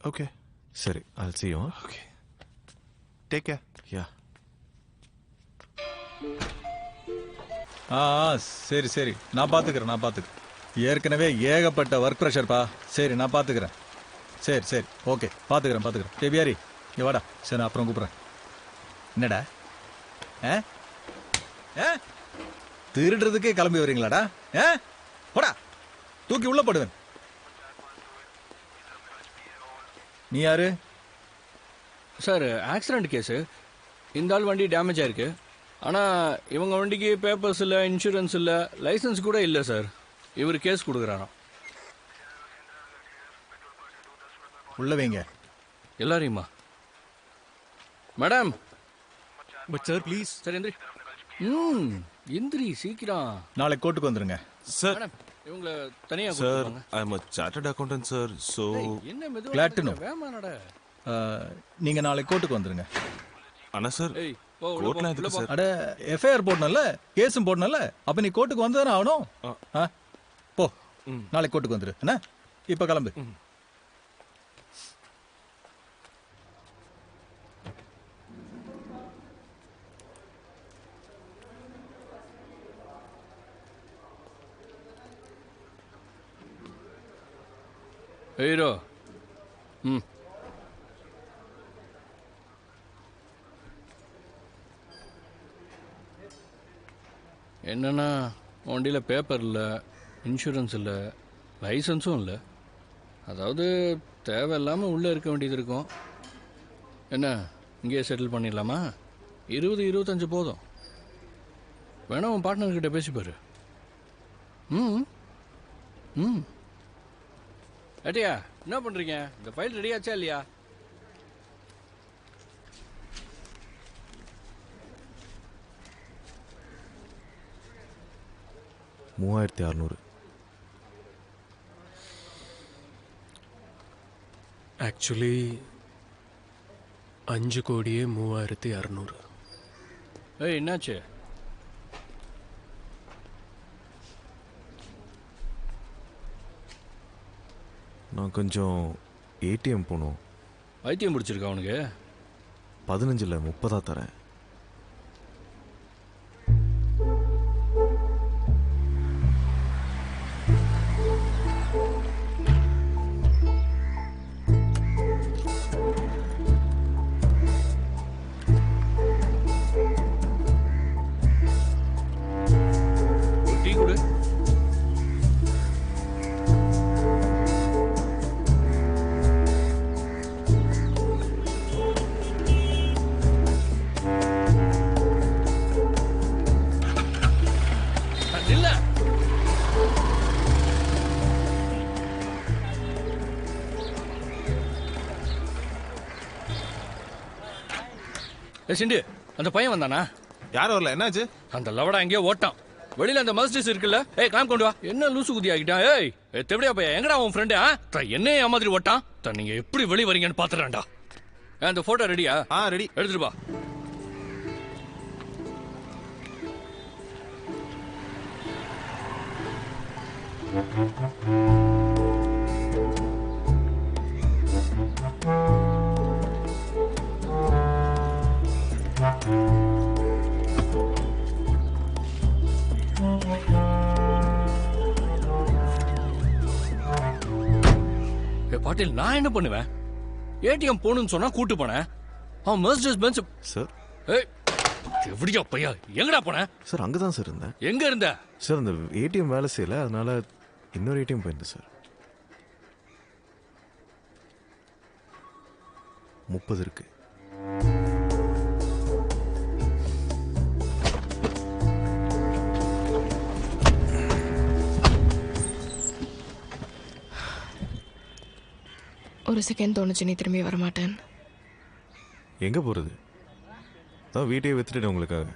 Okay சரி, I'll see you. Okay, take care. Yeah. சரி நான் பார்த்துக்கிறேன். ஏற்கனவே ஏகப்பட்ட ஒர்க் ப்ரெஷர்ப்பா. சரி நான் பார்த்துக்கிறேன். சரி ஓகே, பார்த்துக்கிறேன். டேபியாரி இங்க வாடா. சரி நான் அப்புறம் கூப்பிட்றேன். என்னடா திருடுறதுக்கே கிளம்பி வரீங்களாடா? போடா, தூக்கி உள்ள போடுவேன். நீ யாரு? Sir accident case. இந்த ஆள் வண்டி டேமேஜ் ஆயிருக்கு. ஆனால் இவங்க வண்டிக்கு பேப்பர்ஸ் இல்லை, இன்சூரன்ஸ் இல்லை, லைசன்ஸ் கூட இல்லை சார். இவர் கேஸ் கொடுக்குறாராம். உள்ள வைங்க எல்லாரையுமா? Madam. But sir please. Sir எந்திரி. எந்திரி சீக்கிரம். நாளைக்கு கோர்ட்டுக்கு வந்துருங்க. சார், மேடம் இவங்கள தனியாக சார், கொடுத்துருவாங்க. I am a chartered accountant, sir. So, என்ன Glad to know. மெதுவாக வேமானட. நீங்க நாளைக்கு கோர்ட்டுக்கு வந்துருங்க. அண்ணா சார், ஏய் போ, உள்ள கோர்ட்லாம் போ, எதுக்கு உள்ள போ. சார்? அட எஃப்ஐஆர் போடணும்ல, கேஸும் போடணும்ல. அப்ப நீ கோர்ட்டுக்கு வந்ததானே ஆகணும். போ, நாளைக்கு கோர்ட்டுக்கு வந்துரு. என்ன இப்ப கிளம்பு. ஹீரோ ம் என்னன்னா வண்டியில் பேப்பர் இல்லை, இன்சூரன்ஸ் இல்லை, லைசன்ஸும் இல்லை. அதாவது தேவையில்லாமல் உள்ளே இருக்க வேண்டியது இருக்கும். என்ன இங்கேயே செட்டில் பண்ணிடலாமா? 20-25 போதும். வேணா உன் பார்ட்னர்கிட்ட பேசிப்பாரு. ம் ம் ஏட்டியா என்ன பண்ணுறீங்க? இந்த ஃபைல் ரெடியாச்சா இல்லையா? $3600. ஆக்சுவலி 5,36,00,000. ஏய் என்னாச்சு? நான் கொஞ்சம் ஏடிஎம் போகணும். வைத்தியம் பிடிச்சிருக்கா அவனுக்கு? 15 இல்லை 30 தரேன். டீ கொடு. இல்ல சிண்டு அந்த பையன் வந்தானா? யார் வரல, என்னாச்சு? அந்த லவடா எங்கேயோ ஓட்டான். வெளியில அந்த மர்சிடிஸ் இருக்குல்ல, ஏய் கிளாம் கொண்டு வா. என்ன லூசு குதி ஆகிட்டான்? ஏய் தெவடியா பையன், எங்கடா உன் ஃப்ரெண்டு? என்ன மாதிரி ஓட்டான்? நீங்க எப்படி வெளிய வரீங்கன்னு பாத்துறான்டா. அந்த போட்டோ ரெடியா? ரெடி. எடுத்துட்டு வா. பாட்டில் நான் என்ன பண்ணுவேன்? ஏடிஎம் போகணும்னு சொன்னா கூட்டு போனேன். அவன் மெர்சிடிஸ் பென்ஸ். சார் ஏய் எப்படியா பையா, எங்கடா போன? சார் அங்கே தான் சார் இருந்தேன். எங்க இருந்த? சார் அந்த ஏடிஎம் வேலை செய்யல, அதனால இன்னொரு ஏடிஎம் போயிருந்தேன் சார். 30 இருக்கு. ஒரு செகண்ட் தோணுச்சு நீ திரும்பி வரமாட்டேன். எங்கே போகிறது? தான் வீட்டையே வித்துட்டேன் உங்களுக்காக.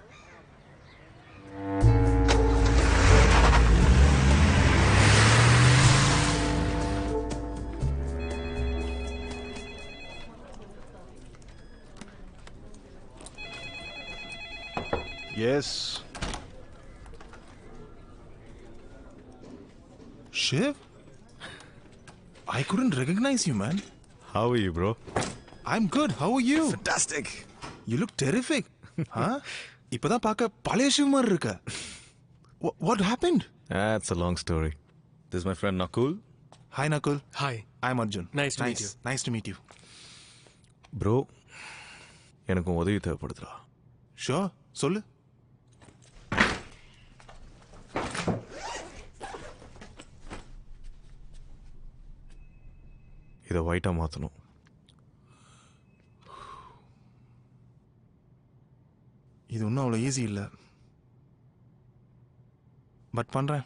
Yes. Shiv? I couldn't recognize you, man. How are you, bro? I'm good. How are you? Fantastic. You look terrific. Huh? இப்பதான் பார்க்க பழைய சிவ் மாதிரி இருக்க. What happened? That's a long story. This is my friend Nakul. Hi, Nakul. Hi. I'm Arjun. Nice to meet you. Nice to meet you. Bro, எனக்கு உதவி தேவைப்படுதுடா. Sure. சொல்லு. இதை ஒயிட்டாக மாற்றணும். இது ஒன்றும் அவ்வளோ ஈஸி இல்லை, பட் பண்ணுறேன்.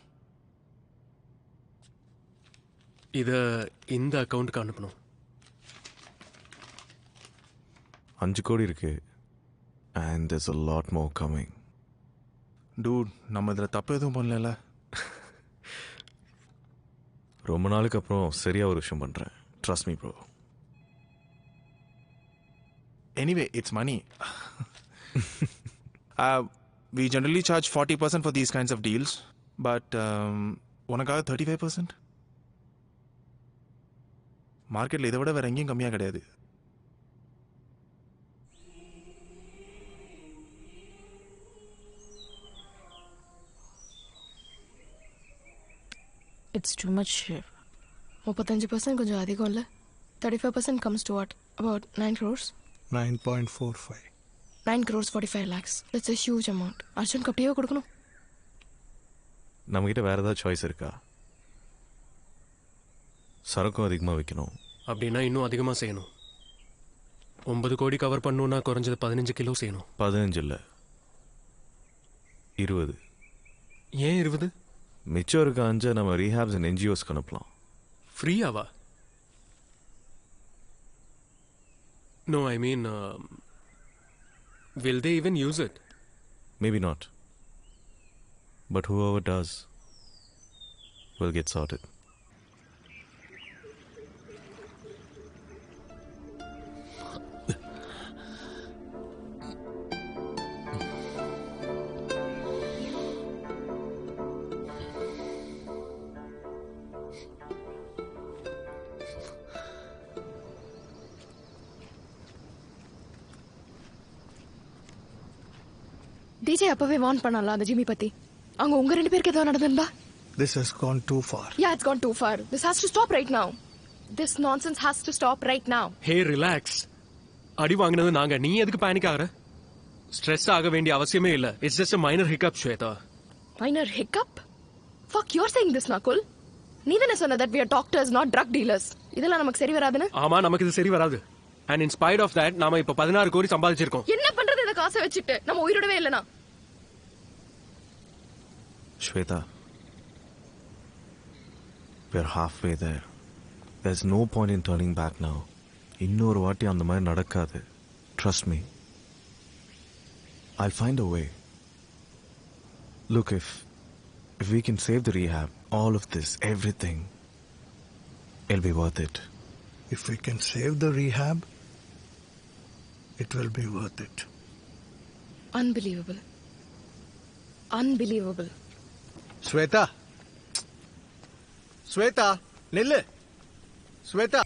இதை இந்த அக்கௌண்ட்டுக்கு அனுப்பணும். 5 கோடி இருக்கு. And there's a lot more coming. Dude, நம்ம இதில் தப்பு எதுவும் பண்ணல. ரொம்ப நாளுக்கு அப்புறம் சரியா ஒரு விஷயம் பண்ணுறேன். Trust me, bro. Anyway, it's money. We generally charge 40% for these kinds of deals, but உனக்காக 35%? மார்க்கெட்டில் இதை விட வேற எங்கேயும் கம்மியாக கிடையாது. It's too much, Shiv. 35% கொஞ்சம் அதிகம் இல்லை? 35% comes to what? About 9 crores? 9.45. 9 crores 45 lakhs. That's a huge amount. Arjun அப்படியே கொடுக்கணும். நம்மகிட்ட வேற ஏதாவது சாய்ஸ் இருக்கா? சரக்கும் அதிகமாக வைக்கணும். அப்படின்னா இன்னும் அதிகமாக செய்யணும். 9 கோடி கவர் பண்ணணும்னா குறைஞ்சது 15 கிலோ செய்யணும். 15 இல்லை, 20. ஏன் 20? மிச்சம் இருக்க 5 நம்ம ரீஹாப்ஸ் அண்ட் என்ஜிஓஸ்க்கு அனுப்பலாம். ஃப்ரீயாவா? No, I mean, will they even use it? Maybe not. But whoever does will get sorted. DJ அப்பவே வார்ன் பண்ணல அந்த ஜிம்மி பத்தி. அங்க உங்க ரெண்டு பேருக்கு ஏதோ நடந்துருந்தா? This has gone too far. Yeah, it's gone too far. This has to stop right now. This nonsense has to stop right now. Hey, relax. அடி வாங்கினது நாங்க, நீ எதுக்கு பேனிக் ஆகுற? ஸ்ட்ரெஸ் ஆக வேண்டிய அவசியமே இல்ல. It's just a minor hiccup, Shweta. Minor hiccup? Fuck, you're saying this, Nakul. நீ தானே சொன்ன that we are doctors, not drug dealers. இதெல்லாம் நமக்கு சரி வராதுன்னு? ஆமா, நமக்கு இது சரி வராது. And in spite of that, நாம இப்ப 16 கோடி சம்பாதிச்சிருக்கோம். என்ன பண்றது இந்த காசை வச்சிட்டு? நம்ம உயிரோடவே இல்லனா? Shweta, we're halfway there. There's no point in turning back now. இன்னொரு வாட்டி அந்த மாதிரி நடக்காது. Trust me. I'll find a way. Look, if we can save the rehab, all of this, everything, it'll be worth it. If we can save the rehab, it will be worth it. Unbelievable. Unbelievable. Shweta, Shweta நில்லு. Shweta,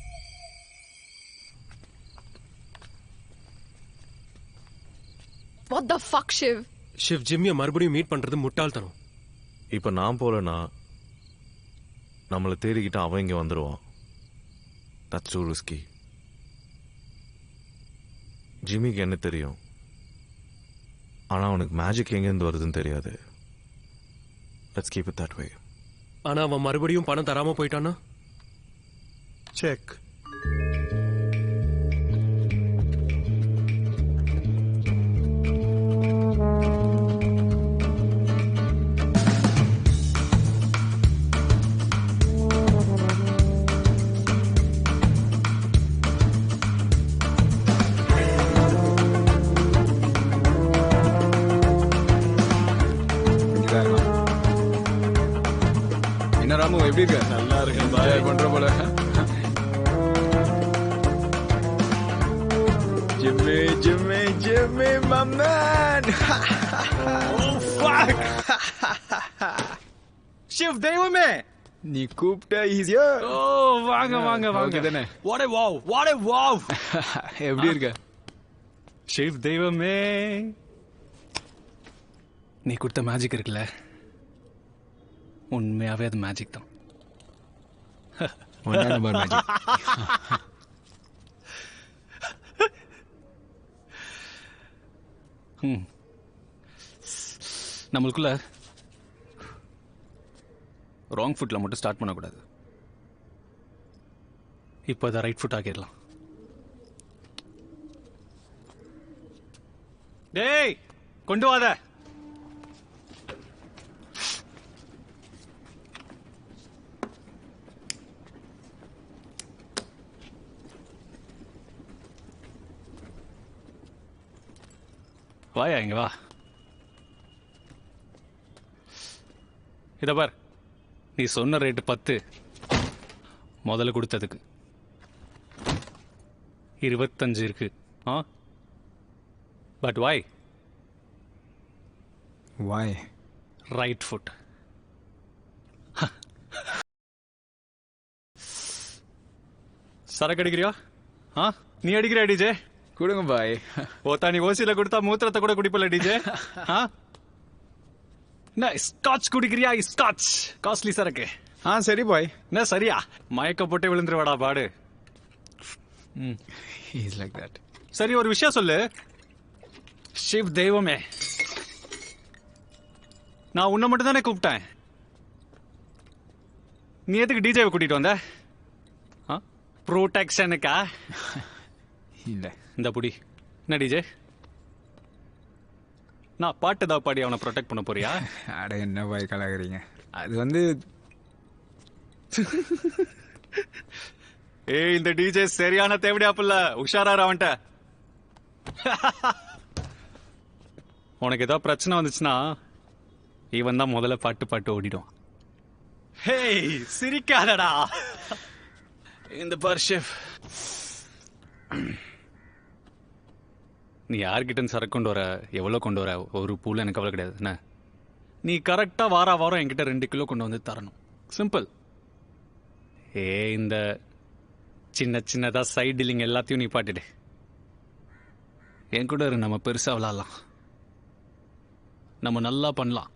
What the fuck, Shiv? Shiv, ஜிம்மியை மறுபடியும் meet பண்றது முட்டாள்தனம். இப்போ நான் போலனா நம்மளை தேடிக்கிட்டு அவன் இங்கே வந்துடுவான். That's too risky. ஜிம்மிக்கு என்ன தெரியும், ஆனால் அவனுக்கு மேஜிக் எங்கேருந்து வருதுன்னு தெரியாது. Let's keep it that way. ஆனா அவன் மறுபடியும் பணம் தராம போயிட்டானா? Check. என்ன ராமு, எப்படி இருக்க? நல்லா இருக்கேன் பாய். Enjoy பண்ற போல. Jimmy, Jimmy, Jimmy, my man. Oh fuck. Shiv தெய்வமே, நீ கூப்பிட்ட ஈஸியா? ஓ வாங்க வாங்க வாங்க. தானே? What A wow, what A wow. எப்படி இருக்க? ஷிவ் தெய்வமே, நீ கொடுத்த மேஜிக் இருக்குல்ல, உண்மையாவே அது மேஜிக் தான். நம்மளுக்குள்ள ராங் ஃபுட்ல மட்டும் ஸ்டார்ட் பண்ணக்கூடாது. இப்போ அதை ரைட் ஃபுட் ஆக்கிடலாம். டேய் கொண்டு வாத. வாயா இங்க வா. இத பார், நீ சொன்ன ரேட்டு 10, முதல்ல கொடுத்ததுக்கு 25 இருக்கு. But why Why? Right foot. சரக்கு அடிக்கிறியா? நீ அடிக்கிறியா டிஜே? கொடுங்க பாய். ஓத்தா நீ ஓசியில கொடுத்தா மூத்திரத்தை கூட குடிப்பல டிஜே. ஸ்காட்ச் குடிக்கிறியா? ஸ்காட்ச் காஸ்ட்லி சரக்கு. சரி பாய். என்ன சரியா மயக்க போட்டு விழுந்துருவாடா பாடு. Is like that. சரி ஒரு விஷயம் சொல்லு. சிவ் தெய்வமே, நான் உன்னை மட்டும் தானே கூப்பிட்டேன். நீ எதுக்கு டிஜேவை கூட்டிட்டு வந்த? ப்ரோடெக்ஷனுக்கா? இல்லை. இந்த புடி என்ன டிஜே? நான் பாட்டு தான் பாடி அவனை ப்ரொடெக்ட் பண்ண போறியா? அட என்ன பாய் கலாகிறீங்க. அது வந்து ஏய் இந்த டிஜே சரியான தேவடியாப்புல. உஷாராரு அவன்கிட்ட. உனக்கு ஏதாவது பிரச்சனை வந்துச்சுன்னா இவன் தான் முதல்ல பாட்டு ஓடிடும். ஹேய் சிரிக்காதடா. இந்த பார் ஷெஃப், நீ யார்கிட்ட சரக்கு கொண்டு வர, எவ்வளோ கொண்டு வர, ஒரு பூல எனக்கு அவ்வளோ கிடையாது. என்ன நீ கரெக்டாக வாரம் என்கிட்ட 2 கிலோ கொண்டு வந்து தரணும். சிம்பிள். இந்த சின்னதா சைட் டீலிங் எல்லாத்தையும் நீ பாட்டுடு. என் கூட இரு, நம்ம பெருசா விளாடலாம். நம்ம நல்லா பண்ணலாம்.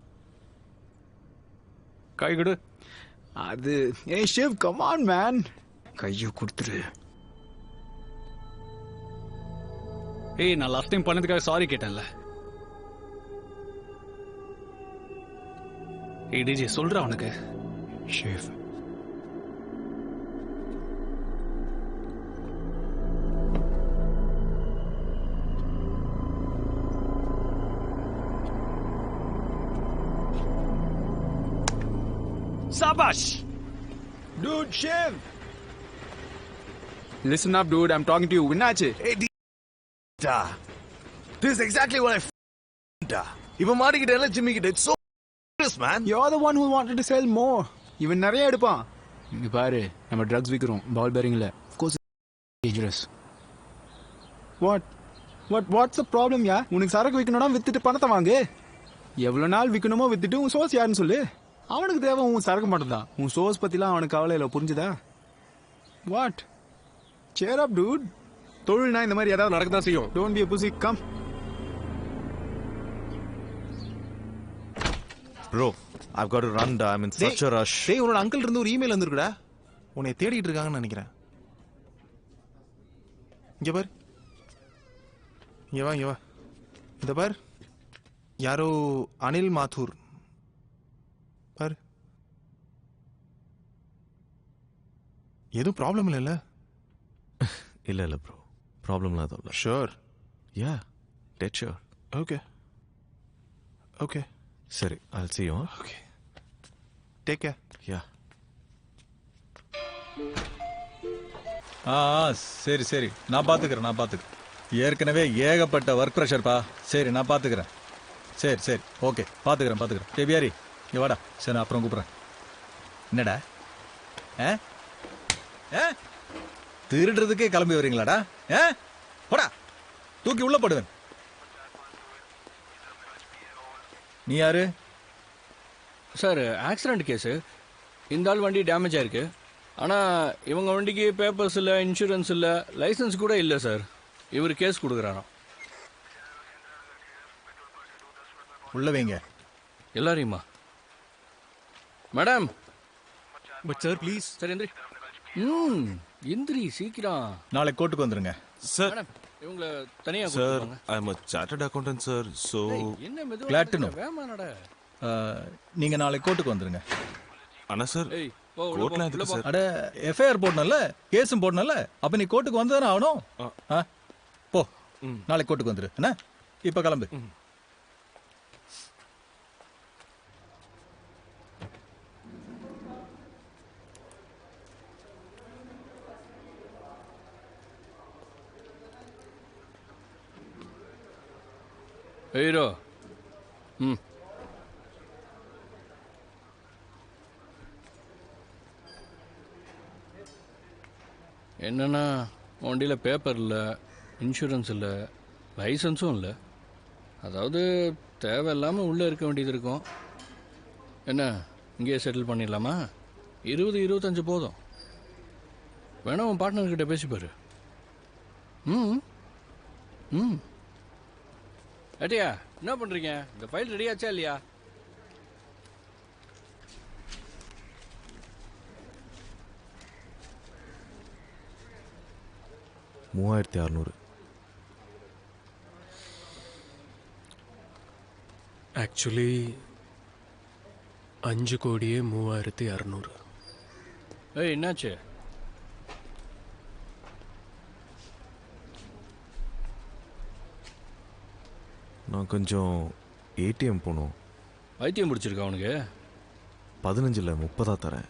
கை கொடு. அது ஏய் ஷெஃப் கம் ஆன் மேன், கையை கொடுத்துரு. ஏய் நான் லாஸ்ட் டைம் பண்ணதுக்காக சாரி கேட்டேன்ல. ஏய் டிஜே சொல்ற அவனுக்கு. Chef Shahbaz. dude chef, listen up dude, I'm talking to you. என்னாச்சு? Hey, this is exactly what I இவன் மாட்டிக்கிட்ட ஜிம்மி கிட்ட. It's so serious, man. You're the one who wanted to sell more. இவன் நிறைய எடுப்பான். இங்க பாரு, நம்ம ட்ரக்ஸ் விக்கிறோம் பால் பேரிங்ல. Of course dangerous. What's the problem யா? உனக்கு சரக்கு விக்கணும்னா வித்துட்டு பணத்தை வாங்கு. எவ்வளவு நாள் விக்கணுமோ வித்துட்டு உன் சோர்ஸ் யாருன்னு சொல்லு. அவனுக்கு தேவை உன் சரக்கு மட்டும் தான். உன் சோர்ஸ் பத்திலாம் அவனுக்கு கவலை இல்லை, புரிஞ்சுதா? வாட்? cheer up dude. தொழில்னா இந்த மாதிரி ஏதாவது நடக்க தான் செய்யும். Don't be a pussy, come. Bro, I've got to run. I'm in such a rush. டேய் உன்னோட அங்கிள் இருந்து ஒரு இமெயில் வந்திருக்குடா. உன்னை தேடிட்டு இருக்காங்கன்னு நினைக்கிறேன். இங்க பார், இங்க வா. இந்த பார், யாரோ அனில் மாத்தூர் பார். எதுவும் ப்ராப்ளம் இல்லைல்ல? இல்ல ப்ரோ, ப்ராப்ளம்லாம் எதுவும் இல்லை. Sure? Yeah, dead sure. Okay சரி, I'll see you. Okay, take care. Yeah. சரி நான் பாத்துக்கிறேன். ஏற்கனவே ஏகப்பட்ட ஒர்க் ப்ரெஷர்ப்பா. சரி நான் பாத்துக்கிறேன். சரி ஓகே, பாத்துக்கிறேன். டேபியாரி இங்க வாடா. சரி நான் அப்புறம் கூப்பிட்றேன். என்னடா திருடுறதுக்கே கிளம்பி வரீங்களாடா? போடா, தூக்கி உள்ள போடுவேன். நீ யாரு? Sir accident case. இந்த ஆள் வண்டி டேமேஜ் ஆயிருக்கு. ஆனால் இவங்க வண்டிக்கு பேப்பர்ஸ் இல்லை, இன்சூரன்ஸ் இல்லை, லைசன்ஸ் கூட இல்லை சார். இவர் கேஸ் கொடுக்குறாராம். உள்ள வைங்க எல்லாரையுமா? மேடம். But sir please. சரி எந்திரி. எந்திரி சீக்கிரம். நாளைக்கு கோர்ட்டுக்கு வந்துருங்க. சார் மேடம் இவங்கள தனியாக சார் கொடுத்துருவாங்க. I am a chartered accountant sir. So என்ன Glad to know. மெதுவாக வேமானட. நீங்க நாளைக்கு கோர்ட்டுக்கு வந்துருங்க. அண்ணா சார் ஏய் போ உள்ள கோர்ட்லாம் போ, எதுக்கு உள்ள போ. சார்? அட எஃப்ஐஆர் போடணும்ல, கேஸும் போடணும்ல. அப்ப நீ கோர்ட்டுக்கு வந்ததானே ஆகணும். போ, நாளைக்கு கோர்ட்டுக்கு வந்துரு. என்ன இப்ப கிளம்பு. ஹீரோ. என்னன்னா வண்டியில் பேப்பர் இல்லை, இன்சூரன்ஸ் இல்லை, லைசன்ஸும் இல்லை. அதாவது தேவையில்லாமல் உள்ளே இருக்க வேண்டியது இருக்கும். என்ன இங்கேயே செட்டில் பண்ணிடலாமா? 20-25 போதும். வேணா உன் பார்ட்னர்கிட்ட பேசிப்பாரு. ஏட்டியா என்ன பண்ணுறீங்க? இந்த ஃபைல் ரெடியாச்சா இல்லையா? 3600. ஆக்சுவலி 5,36,000. ஏய் என்னாச்சு? நான் கொஞ்சம் ஏடிஎம் போகணும். வைத்தியம் பிடிச்சிருக்கா அவனுக்கு? 15 இல்ல 30 தரேன்.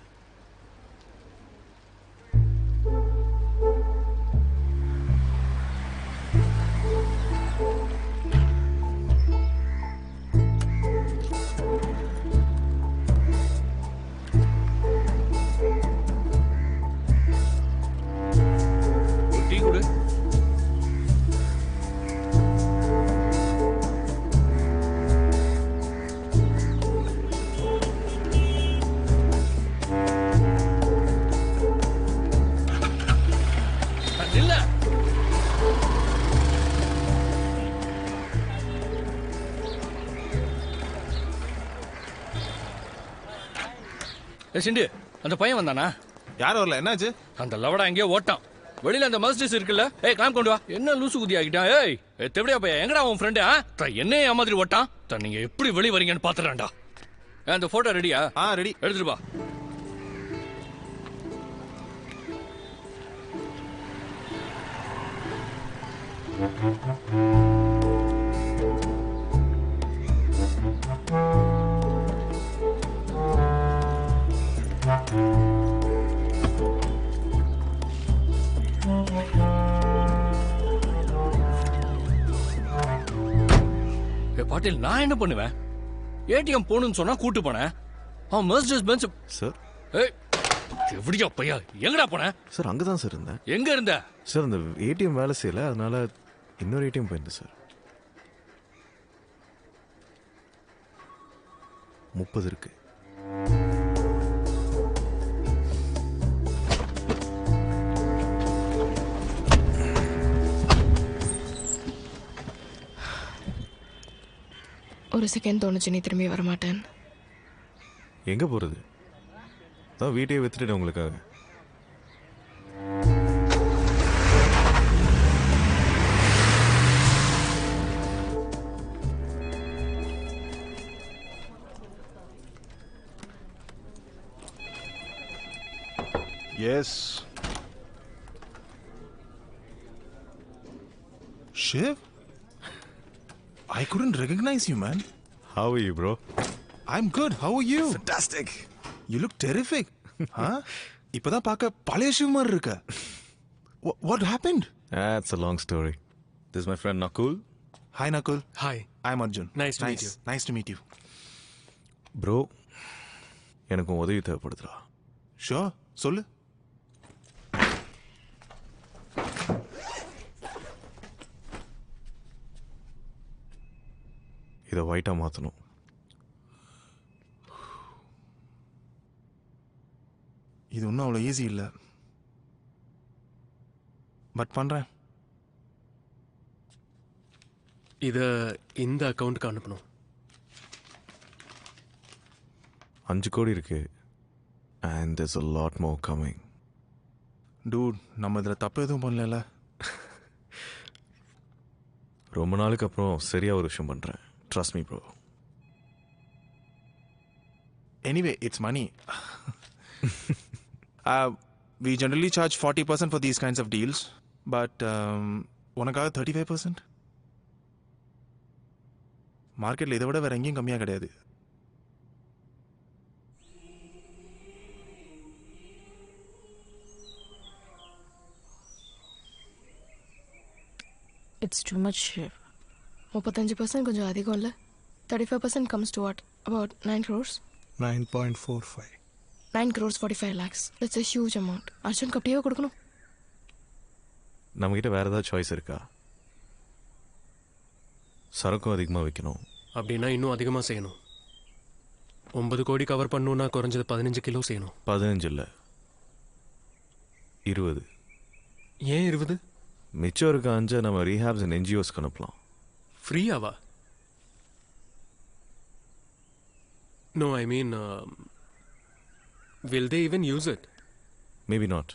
டீ கொடு. இல்ல சிண்டு, அந்த பையன் வந்தானா? யாரும் வரல, என்னாச்சு? அந்த லவடா எங்கேயோ ஓட்டான். வெளியில அந்த மர்சிடிஸ் இருக்குல்ல, ஏய் கிளாம் கொண்டு வா. என்ன லூசு குதி ஆகிட்டான்? ஏய் தெவடியா பையன், எங்கடா உன் ஃப்ரெண்டு? என்ன மாதிரி ஓட்டான்? நீங்க எப்படி வெளிய வரீங்கன்னு பாத்துறான்டா. அந்த போட்டோ ரெடியா? ரெடி. எடுத்துட்டு வா. பாட்டில், நான் என்ன பண்ணுவேன்? ஏடிஎம் போகணும்னு சொன்னா கூட்டு போனேன். அவன் மெர்சிடிஸ் பென்ஸ். சார், ஏய் எப்படியா பையா, எங்கடா போன? சார் அங்கே தான் சார் இருந்தேன். எங்க இருந்த? சார் அந்த ஏடிஎம் வேலை செய்யல, அதனால இன்னொரு ஏடிஎம் போயிருந்தேன் சார். 30 இருக்கு. ஒரு செகண்ட் தோணுச்சு நீ திரும்பி வரமாட்டேன். எங்கே போகிறது? தான் வீட்டையே வித்துட்டேன் உங்களுக்காக. Yes. Shiv? I couldn't recognize you, man. How are you, bro? I'm good. How are you? Fantastic. You look terrific. Huh? இப்பதான் பார்க்க பழைய சிவ் மாதிரி இருக்க. What happened? That's a long story. This is my friend Nakul. Hi, Nakul. Hi. I'm Arjun. Nice to meet you. Nice to meet you. Bro, எனக்கு உதவி தேவைப்படுதுடா. Sure. சொல்லு. இதை ஒயிட்டாக மாற்றணும். இது ஒன்றும் அவ்வளோ ஈஸி இல்லை, பட் பண்ணுறேன். இதை இந்த அக்கௌண்ட்டுக்கு அனுப்பணும். 5 கோடி இருக்கு. And there's a lot more coming. Dude, நம்ம இதில் தப்பு எதுவும் பண்ணல. ரொம்ப நாளுக்கு அப்புறம் சரியா ஒரு விஷயம் பண்ணுறேன். Trust me, bro. Anyway, it's money. We generally charge 40% for these kinds of deals, but உனக்காக 35%? மார்க்கெட்டில் இதை விட வேற எங்கேயும் கம்மியாக கிடையாது. It's too much. 35% கொஞ்சம் அதிகம் இல்லை? 35% comes to what? About 9 crores? 9.45. 9 crores 45 lakhs. That's a huge amount. Arjun அப்படியே கொடுக்கணும். நம்மகிட்ட வேற ஏதாவது சாய்ஸ் இருக்கா? சரக்கும் அதிகமாக வைக்கணும். அப்படின்னா இன்னும் அதிகமாக செய்யணும். 9 கோடி கவர் பண்ணணும்னா குறைஞ்சது 15 கிலோ செய்யணும். 15 இல்லை, 20. ஏன் 20? மிச்சம் இருக்க 5 நம்ம ரீஹாப்ஸ் அண்ட் என்ஜிஓஸ்க்கு அனுப்பலாம். ஃப்ரீயாவா? No, I mean, will they even use it? Maybe not.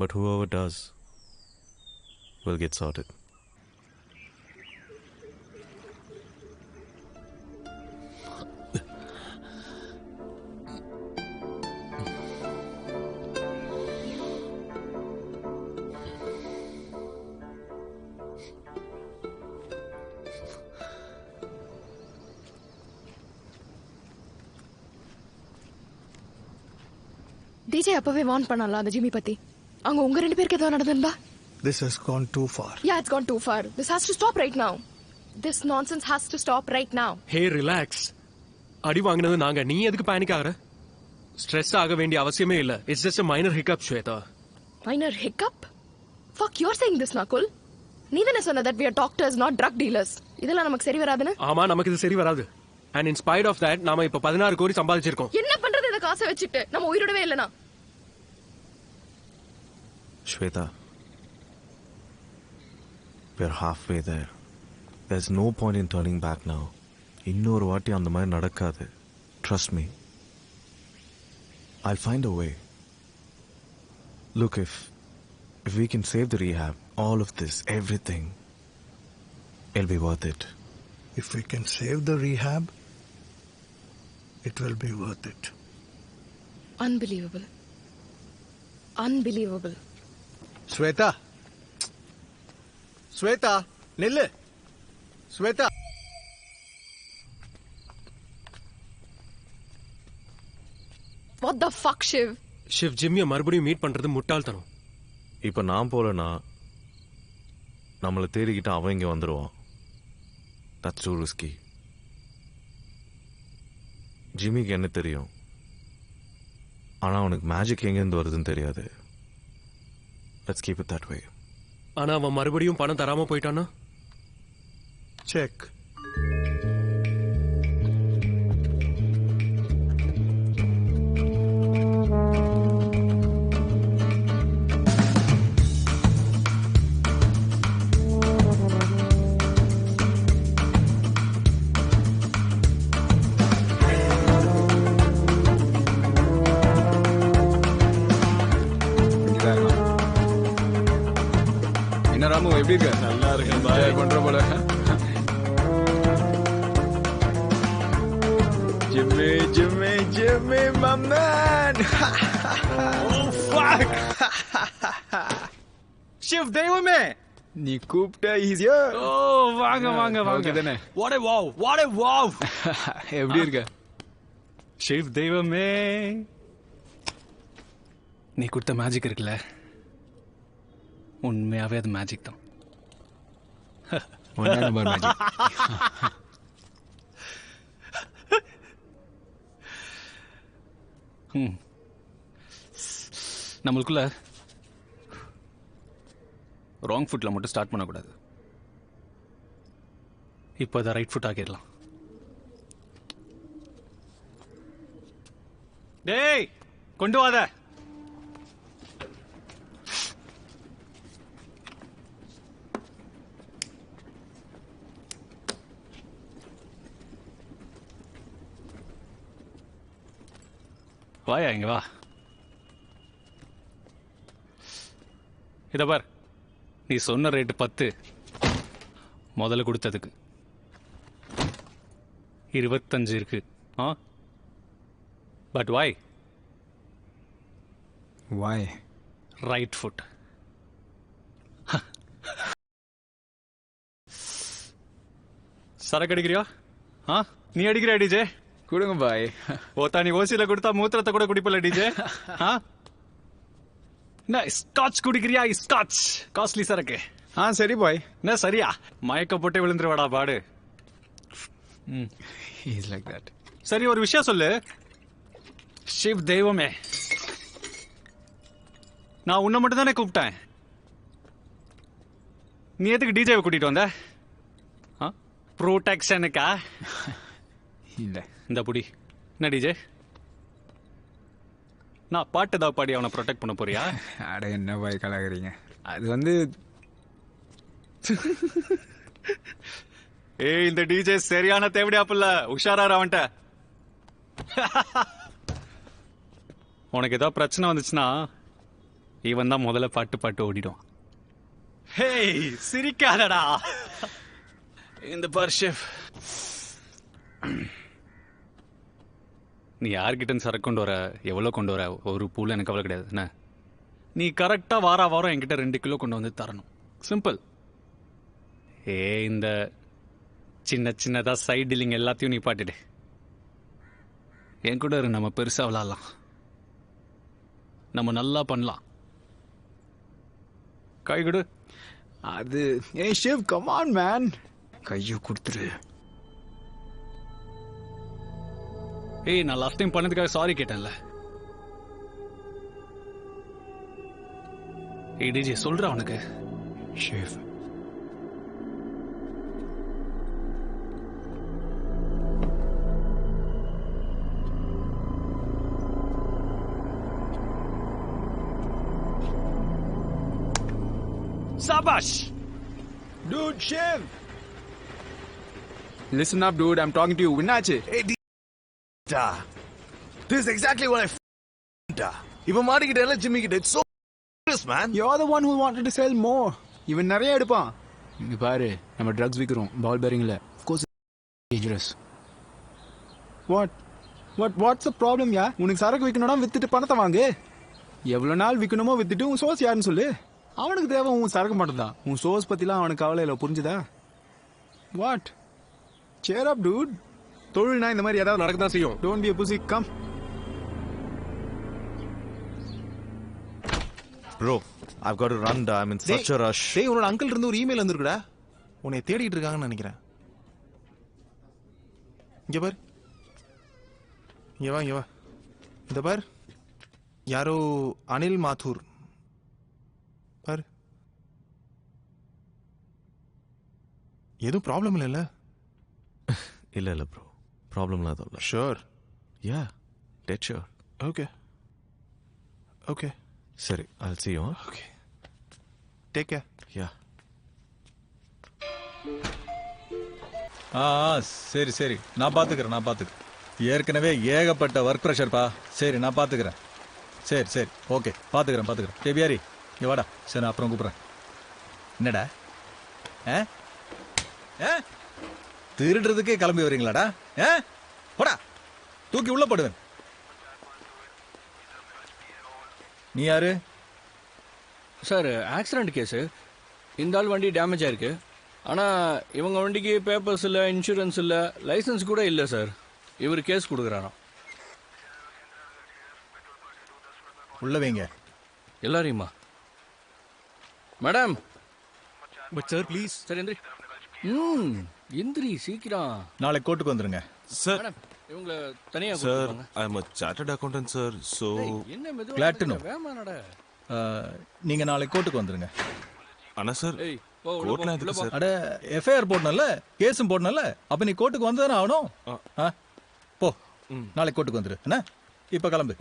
But whoever does, we'll get sorted. DJ அப்பவே வார்ன் பண்ணல அந்த ஜிம்மி பத்தி. அங்க உங்க ரெண்டு பேருக்கு ஏதோ நடந்துருந்தா? This has gone too far. Yeah, it's gone too far. This has to stop right now. This nonsense has to stop right now. Hey relax. அடி வாங்கினது நாங்க, நீ எதுக்கு பேனிக் ஆகுற? ஸ்ட்ரெஸ் ஆக வேண்டிய அவசியமே இல்ல. It's just a minor hiccup Shweta. Minor hiccup? Fuck, you're saying this, Nakul. நீ தானே சொன்ன that we are doctors, not drug dealers. இதெல்லாம் நமக்கு சரி வராதுன்னு? ஆமா, நமக்கு இது சரி வராது. And in spite of that, நாம இப்ப 16 கோடி சம்பாதிச்சிருக்கோம். என்ன பண்றது இந்த காசை வச்சிட்டு? நம்ம உயிரோடவே இல்லனா? Shweta, we're halfway there. There's no point in turning back now. இன்னொரு வாட்டி அந்த மாதிரி நடக்காது. Trust me. I'll find a way. Look, if we can save the rehab, all of this, everything, it'll be worth it. If we can save the rehab, it will be worth it. Unbelievable. Unbelievable. Shweta, Shweta நில்லு. Shweta, What the fuck, Shiv? Shiv, ஜிம்மியை மறுபடியும் meet பண்றது முட்டாள்தனம். இப்போ நான் போலனா நம்மளை தேடிக்கிட்டு அவன் இங்கே வந்துடுவான். That's too risky. ஜிம்மிக்கு என்ன தெரியும், ஆனால் அவனுக்கு மேஜிக் எங்கேருந்து வருதுன்னு தெரியாது. Let's keep it that way. ஆனா அவன் மறுபடியும் பணம் தராம போயிட்டானா? Check. என்ன ராமு, எப்படி இருக்க? நல்லா இருக்கேன் பாய். பண்ற போல. Jimmy Jimmy Jimmy Mammen. Oh fuck. Shiv தெய்வமே, நீ கூப்பிட்ட ஈஸியா. ஓ வாங்க வாங்க வாங்க. தானே? What a wow, what a wow. எப்படி இருக்க? ஷிவ் தெய்வமே, நீ கொடுத்த மேஜிக் இருக்குல்ல, உண்மையாவே அது மேஜிக் தான். நம்மளுக்குள்ள ராங் ஃபுட்ல மட்டும் ஸ்டார்ட் பண்ணக்கூடாது. இப்போ அதை ரைட் ஃபுட் ஆக்கிடலாம். டேய், கொண்டு வாத. வாயா, இங்க வா. இத பார், நீ சொன்ன ரேட்டு 10, முதல்ல கொடுத்ததுக்கு 25 இருக்கு. But why why right foot. சரக்கு அடிக்கிறியா? நீ அடிக்கிறியா டிஜே? கொடுங்க பாய். ஓத்தா, நீ ஓசியில கொடுத்தா மூத்திரத்தை கூட குடிப்பல டிஜே. ஸ்காட்ச் குடிக்கிறியா? ஸ்காட்ச் காஸ்ட்லி சரக்கு. சரி பாய். என்ன சரியா? மயக்க போட்டு விழுந்துருவாடா பாடு. Is like that. சரி, ஒரு விஷயம் சொல்லு ஷிவ் தெய்வமே. நான் உன்னை மட்டும் தானே கூப்பிட்டேன். நீ எதுக்கு டிஜேவை கூட்டிட்டு வந்த? ப்ரோடெக்ஷனுக்கா? இல்ல. இந்த புடி. என்ன டிஜே, நான் பாட்டு தான் பாடி அவனை ப்ரொடெக்ட் பண்ண போறியா? அட என்ன பாய் கலாகிறீங்க. அது வந்து ஏய், இந்த டிஜே சரியான தேவடியாப்புல. உஷாராரு அவன்கிட்ட. உனக்கு ஏதாவது பிரச்சனை வந்துச்சுன்னா இவன் தான் முதல்ல பாட்டு ஓடிடும். ஹேய் சிரிக்காதடா. இந்த பார் ஷெஃப், நீ யார்கிட்ட சரக்கு கொண்டு வர, எவ்வளோ கொண்டு வர, ஒரு பூல எனக்கு கவலை கிடையாது. என்ன, நீ கரெக்டாக வாரம் என்கிட்ட 2 கிலோ கொண்டு வந்து தரணும். சிம்பிள். இந்த சின்னதாக சைட் டீலிங் எல்லாத்தையும் நீ பாட்டுடு. என் கூட இரு, நம்ம பெருசாக விளாட்லாம், நம்ம நல்லா பண்ணலாம். கை கொடு. அது ஏய் ஷெஃப், கம் ஆன் மேன், கையை கொடுத்துரு. ஏய், நான் லாஸ்ட் டைம் பண்ணதுக்காக சாரி கேட்டேன்ல. ஏய் டிஜே, சொல்றா அவனுக்கு. ஷெஃப், சபாஷ். dude, chef. Listen up, dude. I'm talking to you. Vinnachu. Hey, this is exactly what I இவன் மாட்டிக்கிட்ட எல்லாம் ஜிம்மிக்கிட்ட. It's so serious, man. You're the one who wanted to sell more. இவன் நிறைய எடுப்பான். இங்க பாரு, நம்ம ட்ரக்ஸ் விக்கிறோம், பால் பேரிங்ல. Of course it's dangerous. What's the problem, யா? உனக்கு சரக்கு விக்கணும்னா வித்துட்டு பணத்தை வாங்கு. எவ்வளவு நாள் விக்கணுமோ வித்துட்டு உன் சோர்ஸ் யாருன்னு சொல்லு. அவனுக்கு தேவை உன் சரக்கு மட்டும் தான். உன் சோர்ஸ் பத்திலாம் அவனுக்கு கவலை இல்லை, புரிஞ்சுதா? வாட்? Chair up dude. தொழில்னா இந்த மாதிரி ஏதாவது நடக்க தான் செய்யும். Don't be a pussy, come. Bro, I've got to run. I'm in such a rush. டேய், உன்னோட அங்கிள் இருந்து ஒரு இமெயில் வந்திருக்குடா. உன்னை தேடிட்டு இருக்காங்கன்னு நினைக்கிறேன். இங்க பார், இங்க வா. இந்த பார், யாரோ அனில் மாத்தூர் பார். எதுவும் ப்ராப்ளம் இல்லைல்ல? இல்ல ப்ரோ, ப்ராப்ளம்லாம் எதுவும் இல்லை. Sure? Yeah, dead sure. Okay சரி, I'll see you. Okay, take care. Yeah. சரி, நான் பார்த்துக்கிறேன். ஏற்கனவே ஏகப்பட்ட ஒர்க் ப்ரெஷர்ப்பா. சரி, நான் பார்த்துக்கிறேன். சரி, ஓகே, பார்த்துக்கிறேன். டே பியாரி, இங்க வாடா. சரி, நான் அப்புறம் கூப்பிட்றேன். என்னடா திருடுறதுக்கே கிளம்பி வரீங்களாடா? போடா, தூக்கி உள்ள போடுவேன். நீ யாரு? Sir, accident case. இந்த ஆள் வண்டி டேமேஜ் ஆயிருக்கு. ஆனால் இவங்க வண்டிக்கு பேப்பர்ஸ் இல்லை, இன்சூரன்ஸ் இல்லை, லைசன்ஸ் கூட இல்லை சார். இவர் கேஸ் கொடுக்குறாராம். உள்ள வைங்க எல்லாரையுமா? மேடம். But sir please. சரி, எந்திரி. எந்திரி சீக்கிரம். நாளைக்கு கோர்ட்டுக்கு வந்துருங்க. சார், மேடம், இவங்கள தனியாக சார், கொடுத்துருவாங்க. I am a chartered accountant, sir. So என்ன Glad to know. மெதுவாக வேமா நட. நீங்க நாளைக்கு கோர்ட்டுக்கு வந்துருங்க. அண்ணா சார், ஏய், போ, உள்ள கோர்ட்லாம் போ, எதுக்கு உள்ள போ. சார்? அட, எஃப்ஐஆர் போடணும்ல, கேஸும் போடணும்ல. அப்ப நீ கோர்ட்டுக்கு வந்ததானே ஆகணும். போ, நாளைக்கு கோர்ட்டுக்கு வந்துரு. என்ன, இப்ப கிளம்பு.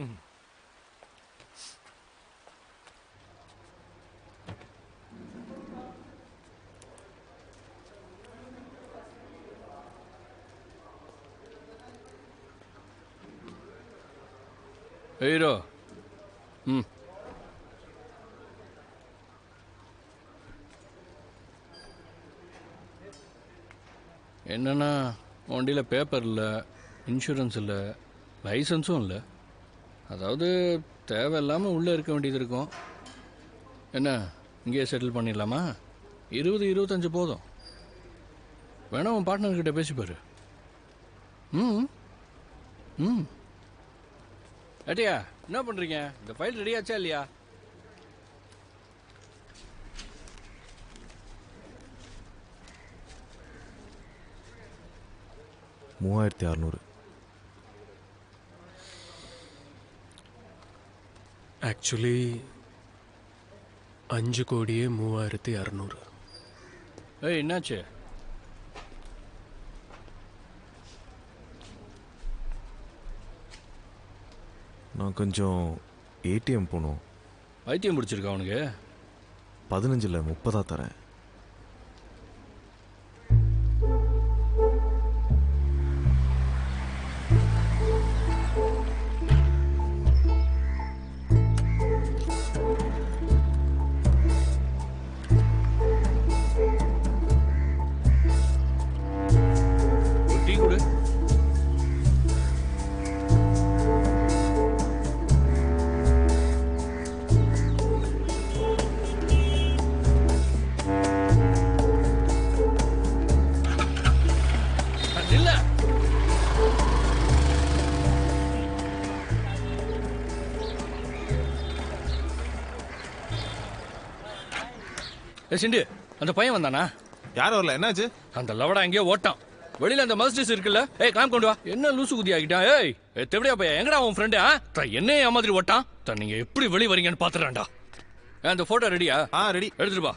ஹீரோ. என்னன்னா, வண்டியில் பேப்பர் இல்லை, இன்சூரன்ஸ் இல்லை, லைசன்ஸும் இல்லை. அதாவது தேவையில்லாமல் உள்ளே இருக்க வேண்டியது இருக்கும். என்ன, இங்கேயே செட்டில் பண்ணிடலாமா? 20-25 போதும். வேணா உன் பார்ட்னர்கிட்ட பேசிப்பாரு. ஏட்டியா, என்ன பண்ணுறீங்க? இந்த ஃபைல் ரெடியாச்சா இல்லையா? $3600. ஆக்சுவலி 5,36,00,000. ஏய், என்னாச்சு? நான் கொஞ்சம் ஏடிஎம் போகணும். வைத்தியம் பிடிச்சிருக்கா அவனுக்கு? 15 இல்லை 30 தரேன். சிண்டு அந்த பையன் வந்தானா? யாரும் வரல, என்னாச்சு? அந்த லவடா எங்கேயோ ஓட்டான். வெளியில அந்த மர்சிடிஸ் இருக்குல்ல, ஏய் கிளாம் கொண்டு வா. என்ன லூசு குதி ஆகிட்டான்? ஏய் தெவடியா பையா, எங்கடா உன் ஃப்ரெண்டு? என்ன மாதிரி ஓட்டான்? நீங்க எப்படி வெளிய வரீங்கன்னு பாத்துறான்டா. அந்த போட்டோ ரெடியா? ரெடி. எடுத்துட்டு வா.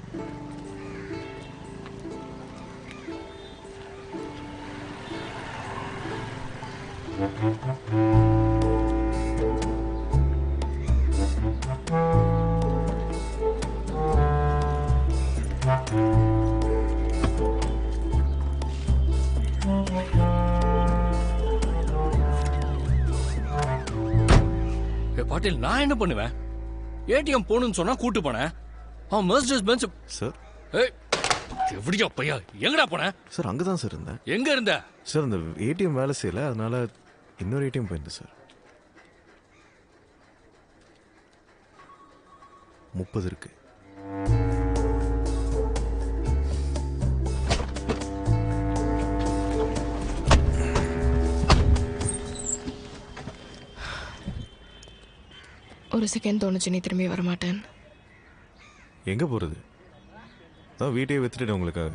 பாட்டில், நான் என்ன பண்ணுவேன்? ஏடிஎம் போகணும்னு சொன்னா கூட்டு போனேன். அவன் மெர்சிடிஸ் பென்ஸ். சார் ஏய் எப்படியா பையா, எங்கடா போன? சார் அங்கே தான் சார் இருந்தேன். எங்க இருந்த? சார் அந்த ஏடிஎம் வேலை செய்யல, அதனால இன்னொரு ஏடிஎம் போயிருந்தேன் சார். 30 இருக்கு. ஒரு செகண்ட் தோணுச்சு நீ திரும்பி வரமாட்டேன். எங்கே போகிறது? தான் வீட்டையே வித்துட்டு உங்களுக்காக.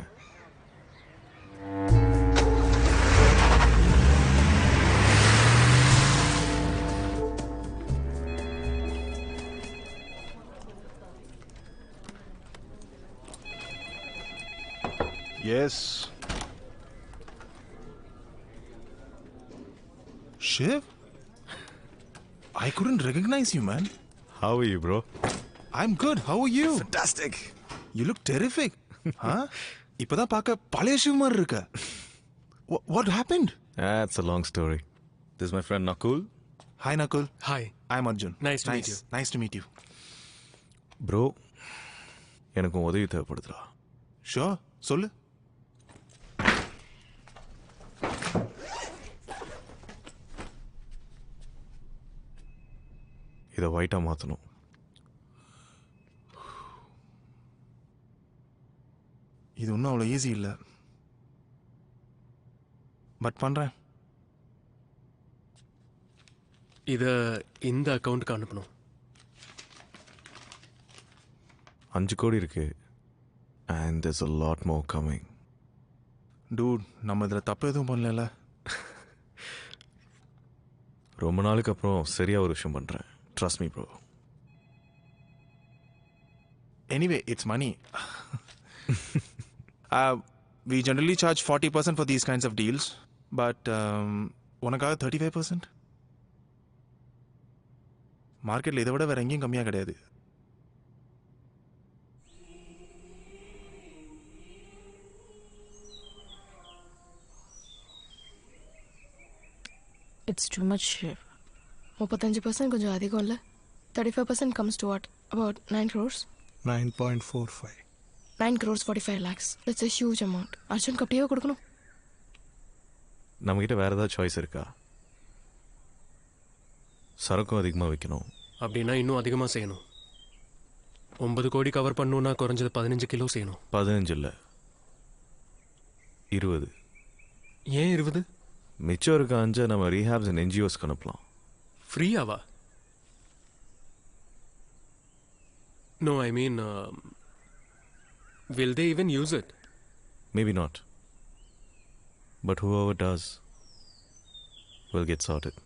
Yes. Shiv? I couldn't recognize you, man. How are you, bro? I'm good. How are you? Fantastic. You look terrific. Huh? இப்பதான் பார்க்க பழைய சிவ் மாதிரி இருக்க. What happened? That's a long story. This is my friend Nakul. Hi, Nakul. Hi. I'm Arjun. Nice to meet you. Nice to meet you. Bro, எனக்கு உதவி தேவைப்படுதுடா. Sure. சொல்லு. இதை ஒயிட்டாக மாற்றணும். இது ஒன்றும் அவ்வளோ ஈஸி இல்லை, பட் பண்ணுறேன். இதை இந்த அக்கௌண்ட்டுக்கு அனுப்பணும். 5 கோடி இருக்கு. And there's a lot more coming. Dude, நம்ம இதில் தப்பு எதுவும் பண்ணல. ரொம்ப நாளுக்கு அப்புறம் சரியா ஒரு விஷயம் பண்ணுறேன். Trust me, bro. Anyway, it's money. We generally charge 40% for these kinds of deals, but உனக்காக 35%? மார்க்கெட்டில் இதை விட வேற எங்கேயும் கம்மியாக கிடையாது. It's too much, Shiv. 35% கொஞ்சம் அதிகம் இல்லை? 35% comes to what? About 9 crores? 9.45. 9 crores 45 lakhs. That's a huge amount. Arjun கப்டியே கொடுக்கணும். நம்மகிட்ட வேற ஏதாவது சாய்ஸ் இருக்கா? சரக்கும் அதிகமாக வைக்கணும். அப்படின்னா இன்னும் அதிகமாக செய்யணும். 9 கோடி கவர் பண்ணணும்னா குறைஞ்சது 15 கிலோ செய்யணும். 15 இல்லை, 20. ஏன் 20? மிச்சம் இருக்க 5 நம்ம ரீஹாப்ஸ் அண்ட் என்ஜிஓஸ்க்கு அனுப்பலாம். ஃப்ரீயாவா? No, I mean, will they even use it? Maybe not. But whoever does will get sorted.